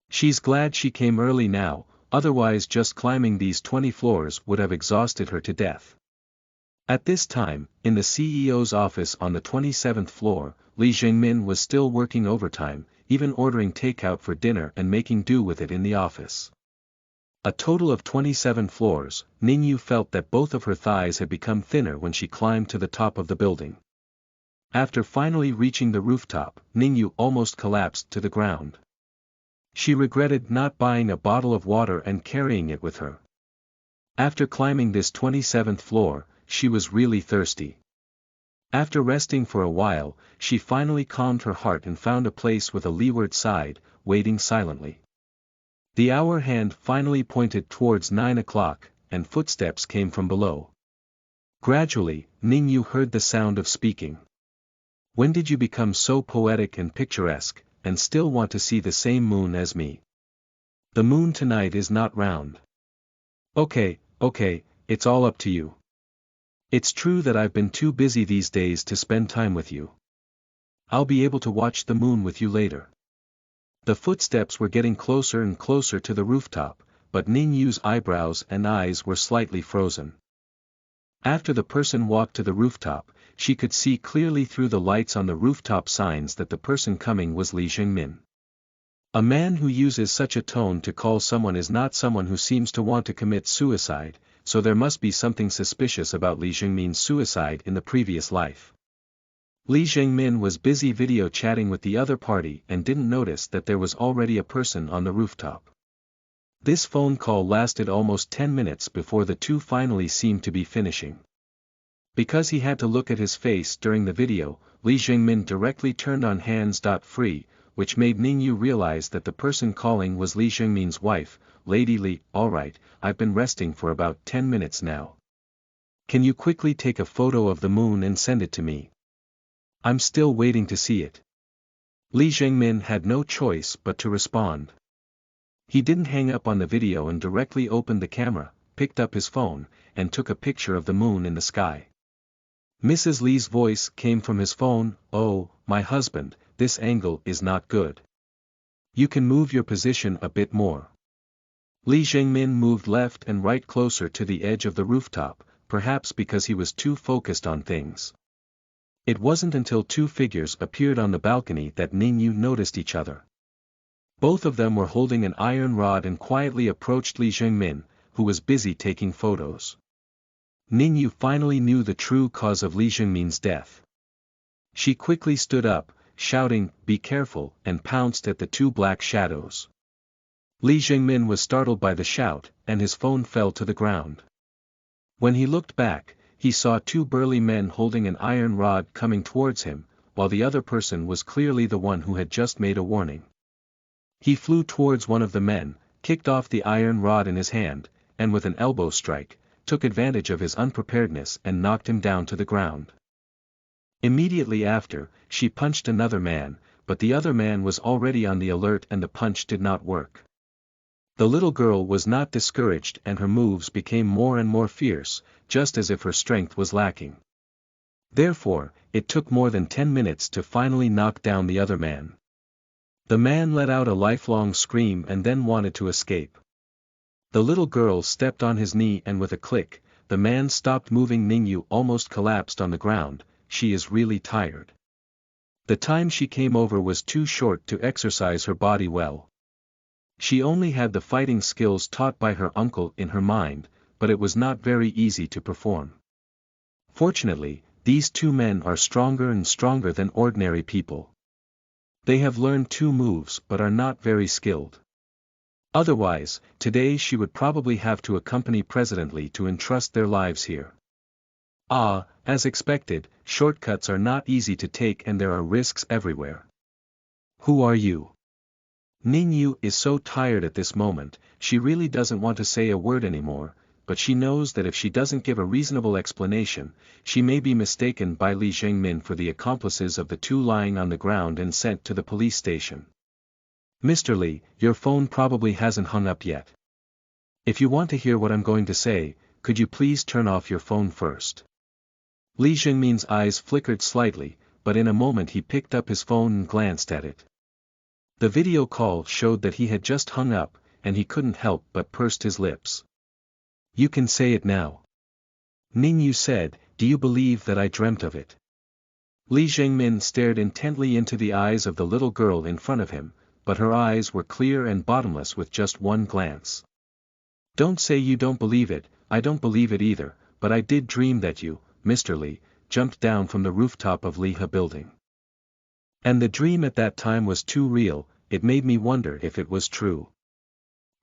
She's glad she came early now, otherwise just climbing these 20 floors would have exhausted her to death. At this time, in the CEO's office on the 27th floor, Li Zhengmin was still working overtime, even ordering takeout for dinner and making do with it in the office. A total of 27 floors. Ning Yue felt that both of her thighs had become thinner when she climbed to the top of the building. After finally reaching the rooftop, Ning Yue almost collapsed to the ground. She regretted not buying a bottle of water and carrying it with her. After climbing this 27th floor, she was really thirsty. After resting for a while, she finally calmed her heart and found a place with a leeward side, waiting silently. The hour hand finally pointed towards 9 o'clock, and footsteps came from below. Gradually, Ning Yue heard the sound of speaking. When did you become so poetic and picturesque, and still want to see the same moon as me? The moon tonight is not round. Okay, it's all up to you. It's true that I've been too busy these days to spend time with you. I'll be able to watch the moon with you later. The footsteps were getting closer and closer to the rooftop, but Ning Yue's eyebrows and eyes were slightly frozen. After the person walked to the rooftop, she could see clearly through the lights on the rooftop signs that the person coming was Li Jingmin. A man who uses such a tone to call someone is not someone who seems to want to commit suicide, so there must be something suspicious about Li Jingmin's suicide in the previous life. Li Jingmin was busy video chatting with the other party and didn't notice that there was already a person on the rooftop. This phone call lasted almost 10 minutes before the two finally seemed to be finishing. Because he had to look at his face during the video, Li Jingmin directly turned on hands-free, which made Ning Yue realize that the person calling was Li Jingmin's wife. Lady Li, alright, I've been resting for about 10 minutes now. Can you quickly take a photo of the moon and send it to me? I'm still waiting to see it. Li Jingmin had no choice but to respond. He didn't hang up on the video and directly opened the camera, picked up his phone, and took a picture of the moon in the sky. Mrs. Li's voice came from his phone, "Oh, my husband, this angle is not good. You can move your position a bit more." Li Jingmin moved left and right closer to the edge of the rooftop, perhaps because he was too focused on things. It wasn't until two figures appeared on the balcony that Ning Yue noticed each other. Both of them were holding an iron rod and quietly approached Li Jingmin, who was busy taking photos. Ning Yue finally knew the true cause of Li Jingmin's death. She quickly stood up, shouting, "Be careful," and pounced at the two black shadows. Li Jingmin was startled by the shout, and his phone fell to the ground. When he looked back, he saw two burly men holding an iron rod coming towards him, while the other person was clearly the one who had just made a warning. He flew towards one of the men, kicked off the iron rod in his hand, and with an elbow strike, took advantage of his unpreparedness and knocked him down to the ground. Immediately after, she punched another man, but the other man was already on the alert and the punch did not work. The little girl was not discouraged and her moves became more and more fierce, just as if her strength was lacking. Therefore, it took more than 10 minutes to finally knock down the other man. The man let out a lifelong scream and then wanted to escape. The little girl stepped on his knee and with a click, the man stopped moving. Ning Yue almost collapsed on the ground. She is really tired. The time she came over was too short to exercise her body well. She only had the fighting skills taught by her uncle in her mind, but it was not very easy to perform. Fortunately, these two men are stronger and stronger than ordinary people. They have learned two moves but are not very skilled. Otherwise, today she would probably have to accompany President Li to entrust their lives here. As expected, shortcuts are not easy to take and there are risks everywhere. Who are you? Ning Yue is so tired at this moment, she really doesn't want to say a word anymore, but she knows that if she doesn't give a reasonable explanation, she may be mistaken by Li Jingmin for the accomplices of the two lying on the ground and sent to the police station. Mr. Li, your phone probably hasn't hung up yet. If you want to hear what I'm going to say, could you please turn off your phone first? Li Jingmin's eyes flickered slightly, but in a moment he picked up his phone and glanced at it. The video call showed that he had just hung up, and he couldn't help but pursed his lips. You can say it now. Ning Yue said, do you believe that I dreamt of it? Li Jingmin stared intently into the eyes of the little girl in front of him, but her eyes were clear and bottomless with just one glance. Don't say you don't believe it, I don't believe it either, but I did dream that you, Mr. Li, jumped down from the rooftop of Liha building. And the dream at that time was too real, it made me wonder if it was true.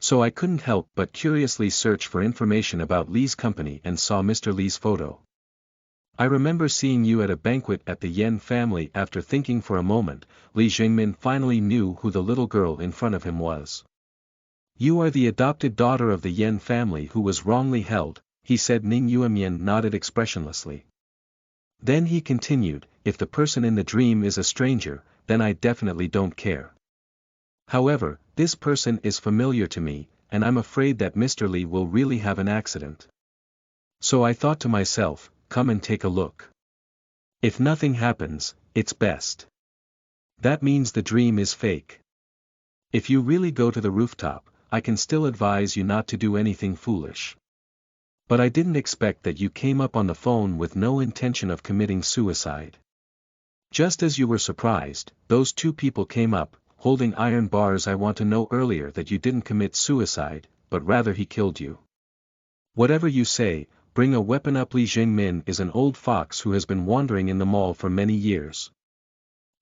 So I couldn't help but curiously search for information about Li's company and saw Mr. Li's photo. I remember seeing you at a banquet at the Yen family. After thinking for a moment, Li Jingmin finally knew who the little girl in front of him was. You are the adopted daughter of the Yen family who was wrongly held, he said. Ning Yue nodded expressionlessly. Then he continued, if the person in the dream is a stranger, then I definitely don't care. However, this person is familiar to me, and I'm afraid that Mr. Li will really have an accident. So I thought to myself, come and take a look. If nothing happens, it's best. That means the dream is fake. If you really go to the rooftop, I can still advise you not to do anything foolish. But I didn't expect that you came up on the phone with no intention of committing suicide. Just as you were surprised, those two people came up, holding iron bars. I want to know earlier that you didn't commit suicide, but rather he killed you. Whatever you say, bring a weapon up. Li Jingmin is an old fox who has been wandering in the mall for many years.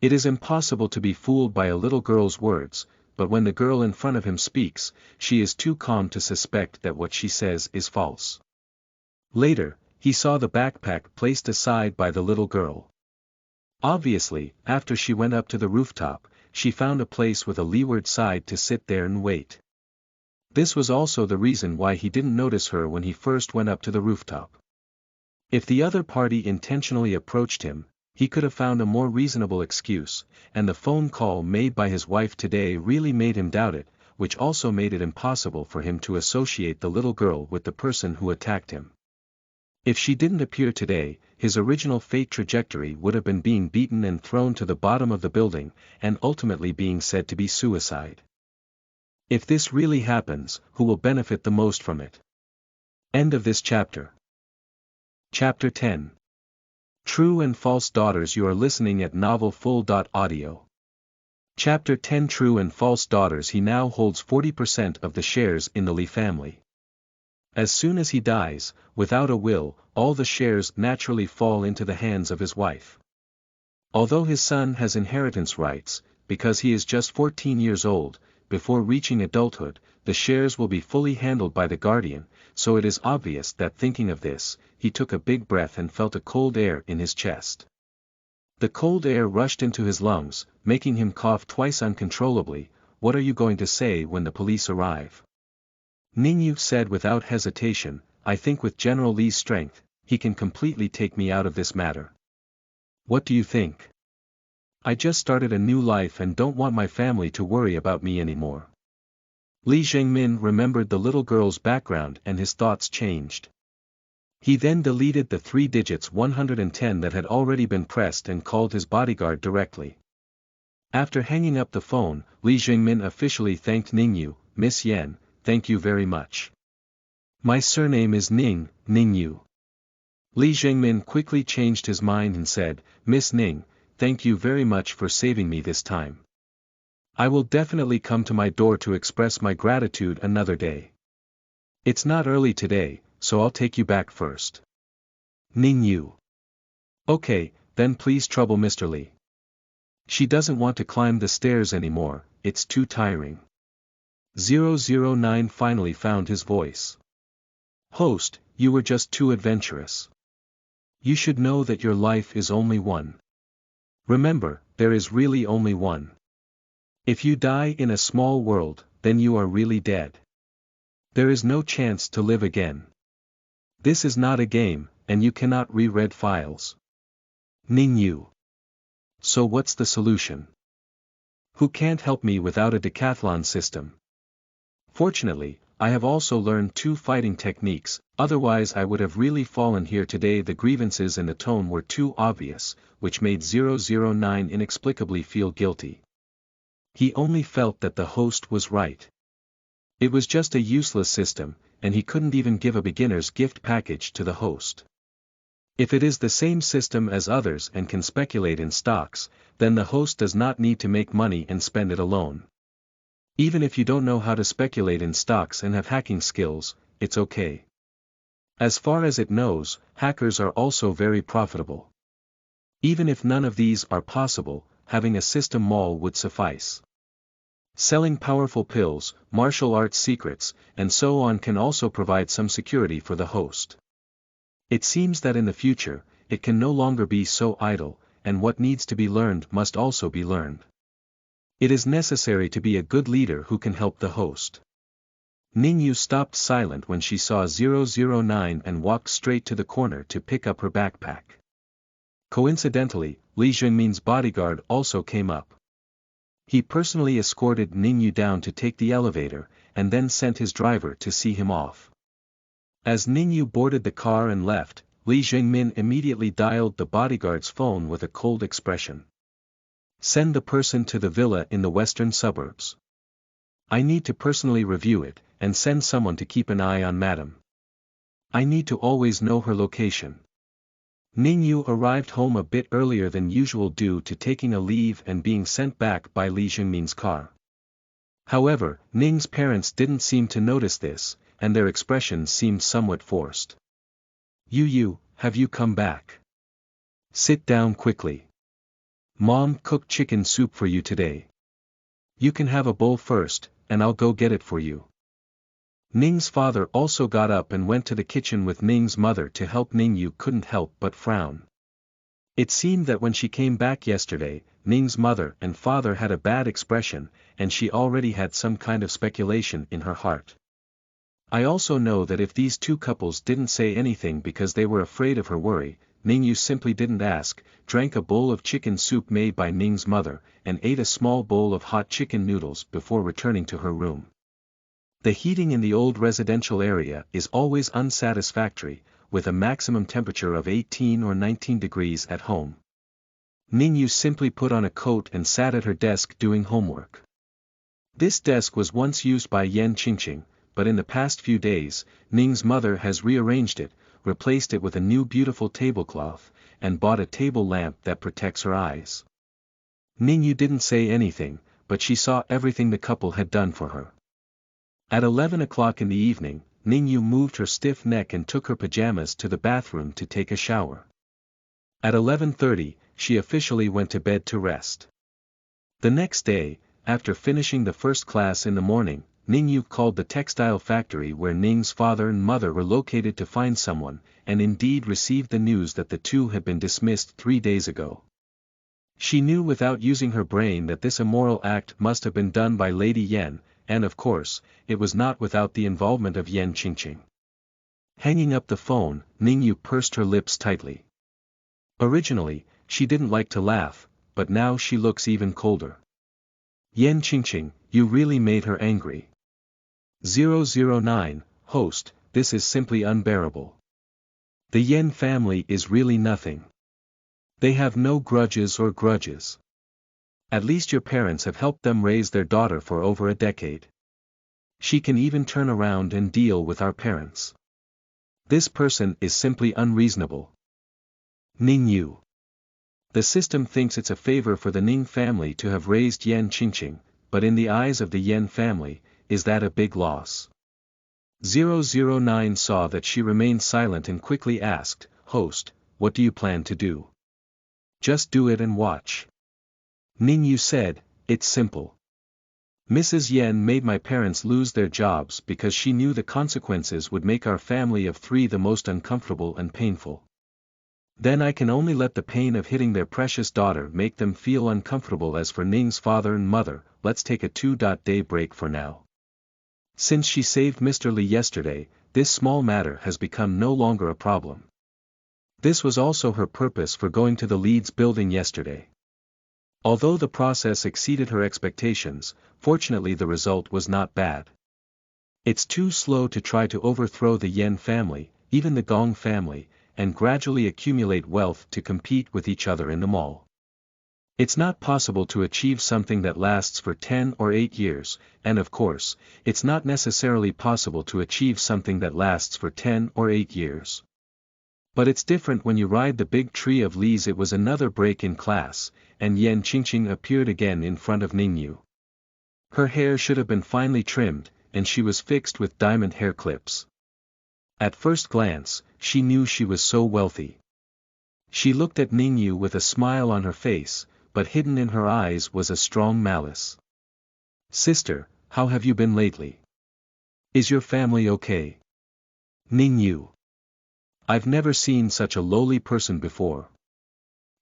It is impossible to be fooled by a little girl's words, but when the girl in front of him speaks, she is too calm to suspect that what she says is false. Later, he saw the backpack placed aside by the little girl. Obviously, after she went up to the rooftop, she found a place with a leeward side to sit there and wait. This was also the reason why he didn't notice her when he first went up to the rooftop. If the other party intentionally approached him, he could have found a more reasonable excuse, and the phone call made by his wife today really made him doubt it, which also made it impossible for him to associate the little girl with the person who attacked him. If she didn't appear today, his original fate trajectory would have been being beaten and thrown to the bottom of the building, and ultimately being said to be suicide. If this really happens, who will benefit the most from it? End of this chapter. Chapter 10. True and False Daughters. You are listening at novelfull.audio. Chapter 10. True and False Daughters. He now holds 40% of the shares in the Li family. As soon as he dies, without a will, all the shares naturally fall into the hands of his wife. Although his son has inheritance rights, because he is just 14 years old, before reaching adulthood, the shares will be fully handled by the guardian, so it is obvious that thinking of this, he took a big breath and felt a cold air in his chest. The cold air rushed into his lungs, making him cough twice uncontrollably. What are you going to say when the police arrive? Ning Yue said without hesitation, I think with General Li's strength, he can completely take me out of this matter. What do you think? I just started a new life and don't want my family to worry about me anymore. Li Jingmin remembered the little girl's background and his thoughts changed. He then deleted the 3 digits 110 that had already been pressed and called his bodyguard directly. After hanging up the phone, Li Jingmin officially thanked Ning Yue. Miss Yan, thank you very much. My surname is Ning Yue. Li Jingmin quickly changed his mind and said, Miss Ning, thank you very much for saving me this time. I will definitely come to my door to express my gratitude another day. It's not early today, so I'll take you back first. Ning Yue. Okay, then please trouble Mr. Li. She doesn't want to climb the stairs anymore, it's too tiring. 009 finally found his voice. Host, you were just too adventurous. You should know that your life is only one. Remember, there is really only one. If you die in a small world, then you are really dead. There is no chance to live again. This is not a game, and you cannot re-read files. Ning Yue. So what's the solution? Who can't help me without a decathlon system? Fortunately, I have also learned 2 fighting techniques, otherwise I would have really fallen here today. The grievances in the tone were too obvious, which made 009 inexplicably feel guilty. He only felt that the host was right. It was just a useless system, and he couldn't even give a beginner's gift package to the host. If it is the same system as others and can speculate in stocks, then the host does not need to make money and spend it alone. Even if you don't know how to speculate in stocks and have hacking skills, it's okay. As far as it knows, hackers are also very profitable. Even if none of these are possible, having a system mall would suffice. Selling powerful pills, martial arts secrets, and so on can also provide some security for the host. It seems that in the future, it can no longer be so idle, and what needs to be learned must also be learned. It is necessary to be a good leader who can help the host. Ning Yue stopped silent when she saw 009 and walked straight to the corner to pick up her backpack. Coincidentally, Li Jingmin's bodyguard also came up. He personally escorted Ning Yue down to take the elevator, and then sent his driver to see him off. As Ning Yue boarded the car and left, Li Jingmin immediately dialed the bodyguard's phone with a cold expression. Send the person to the villa in the western suburbs. I need to personally review it, and send someone to keep an eye on Madam. I need to always know her location. Ning Yue arrived home a bit earlier than usual due to taking a leave and being sent back by Li Jingmin's car. However, Ning's parents didn't seem to notice this, and their expressions seemed somewhat forced. Yue, have you come back? Sit down quickly. Mom cooked chicken soup for you today. You can have a bowl first, and I'll go get it for you. Ning's father also got up and went to the kitchen with Ning's mother to help. Ning Yue couldn't help but frown. It seemed that when she came back yesterday, Ning's mother and father had a bad expression, and she already had some kind of speculation in her heart. I also know that if these two couples didn't say anything because they were afraid of her worry, Ning Yue simply didn't ask, drank a bowl of chicken soup made by Ning's mother, and ate a small bowl of hot chicken noodles before returning to her room. The heating in the old residential area is always unsatisfactory, with a maximum temperature of 18 or 19 degrees at home. Ning Yue simply put on a coat and sat at her desk doing homework. This desk was once used by Yan Qingqing, but in the past few days, Ning's mother has rearranged it, replaced it with a new beautiful tablecloth, and bought a table lamp that protects her eyes. Ning Yue didn't say anything, but she saw everything the couple had done for her. At 11 o'clock in the evening, Ning Yue moved her stiff neck and took her pajamas to the bathroom to take a shower. At 11:30, she officially went to bed to rest. The next day, after finishing the first class in the morning, Ning Yue called the textile factory where Ning's father and mother were located to find someone, and indeed received the news that the two had been dismissed 3 days ago. She knew without using her brain that this immoral act must have been done by Lady Yan, and of course, it was not without the involvement of Yan Qingqing. Hanging up the phone, Ning Yue pursed her lips tightly. Originally, she didn't like to laugh, but now she looks even colder. Yan Qingqing, you really made her angry. 009, host, this is simply unbearable. The Yan family is really nothing. They have no grudges or grudges. At least your parents have helped them raise their daughter for over a decade. She can even turn around and deal with our parents. This person is simply unreasonable. Ning Yue. The system thinks it's a favor for the Ning family to have raised Yan Qingqing, but in the eyes of the Yan family, is that a big loss? 009 saw that she remained silent and quickly asked, host, what do you plan to do? Just do it and watch. Ning Yue said, it's simple. Mrs. Yan made my parents lose their jobs because she knew the consequences would make our family of 3 the most uncomfortable and painful. Then I can only let the pain of hitting their precious daughter make them feel uncomfortable. As for Ning's father and mother, let's take a 2-day break for now. Since she saved Mr. Li yesterday, this small matter has become no longer a problem. This was also her purpose for going to the Leeds building yesterday. Although the process exceeded her expectations, fortunately the result was not bad. It's too slow to try to overthrow the Yan family, even the Gong family, and gradually accumulate wealth to compete with each other in the mall. It's not possible to achieve something that lasts for 10 or 8 years, and of course, it's not necessarily possible to achieve something that lasts for 10 or 8 years. But it's different when you ride the big tree of Li's. It was another break in class, and Yan Qingqing appeared again in front of Ning Yue. Her hair should have been finely trimmed, and she was fixed with diamond hair clips. At first glance, she knew she was so wealthy. She looked at Ning Yue with a smile on her face, but hidden in her eyes was a strong malice. Sister, how have you been lately? Is your family okay? Ning Yue. I've never seen such a lowly person before.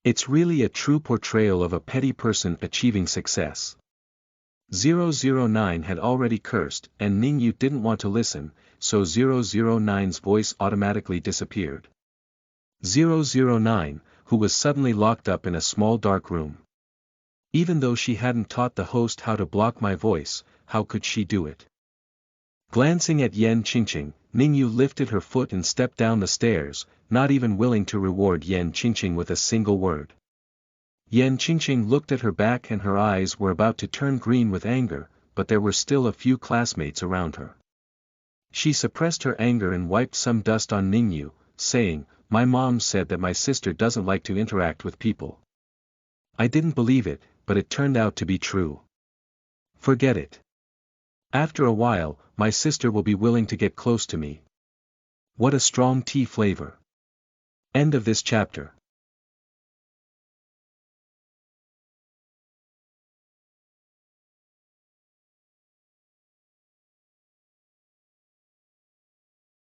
It's really a true portrayal of a petty person achieving success. 009 had already cursed and Ning Yue didn't want to listen, so 009's voice automatically disappeared. 009, who was suddenly locked up in a small dark room. Even though she hadn't taught the host how to block my voice, how could she do it? Glancing at Yan Qingqing, Ning Yue lifted her foot and stepped down the stairs, not even willing to reward Yan Qingqing with a single word. Yan Qingqing looked at her back and her eyes were about to turn green with anger, but there were still a few classmates around her. She suppressed her anger and wiped some dust on Ning Yue, saying, "My mom said that my sister doesn't like to interact with people. I didn't believe it, but it turned out to be true. Forget it. After a while, my sister will be willing to get close to me." What a strong tea flavor. End of this chapter.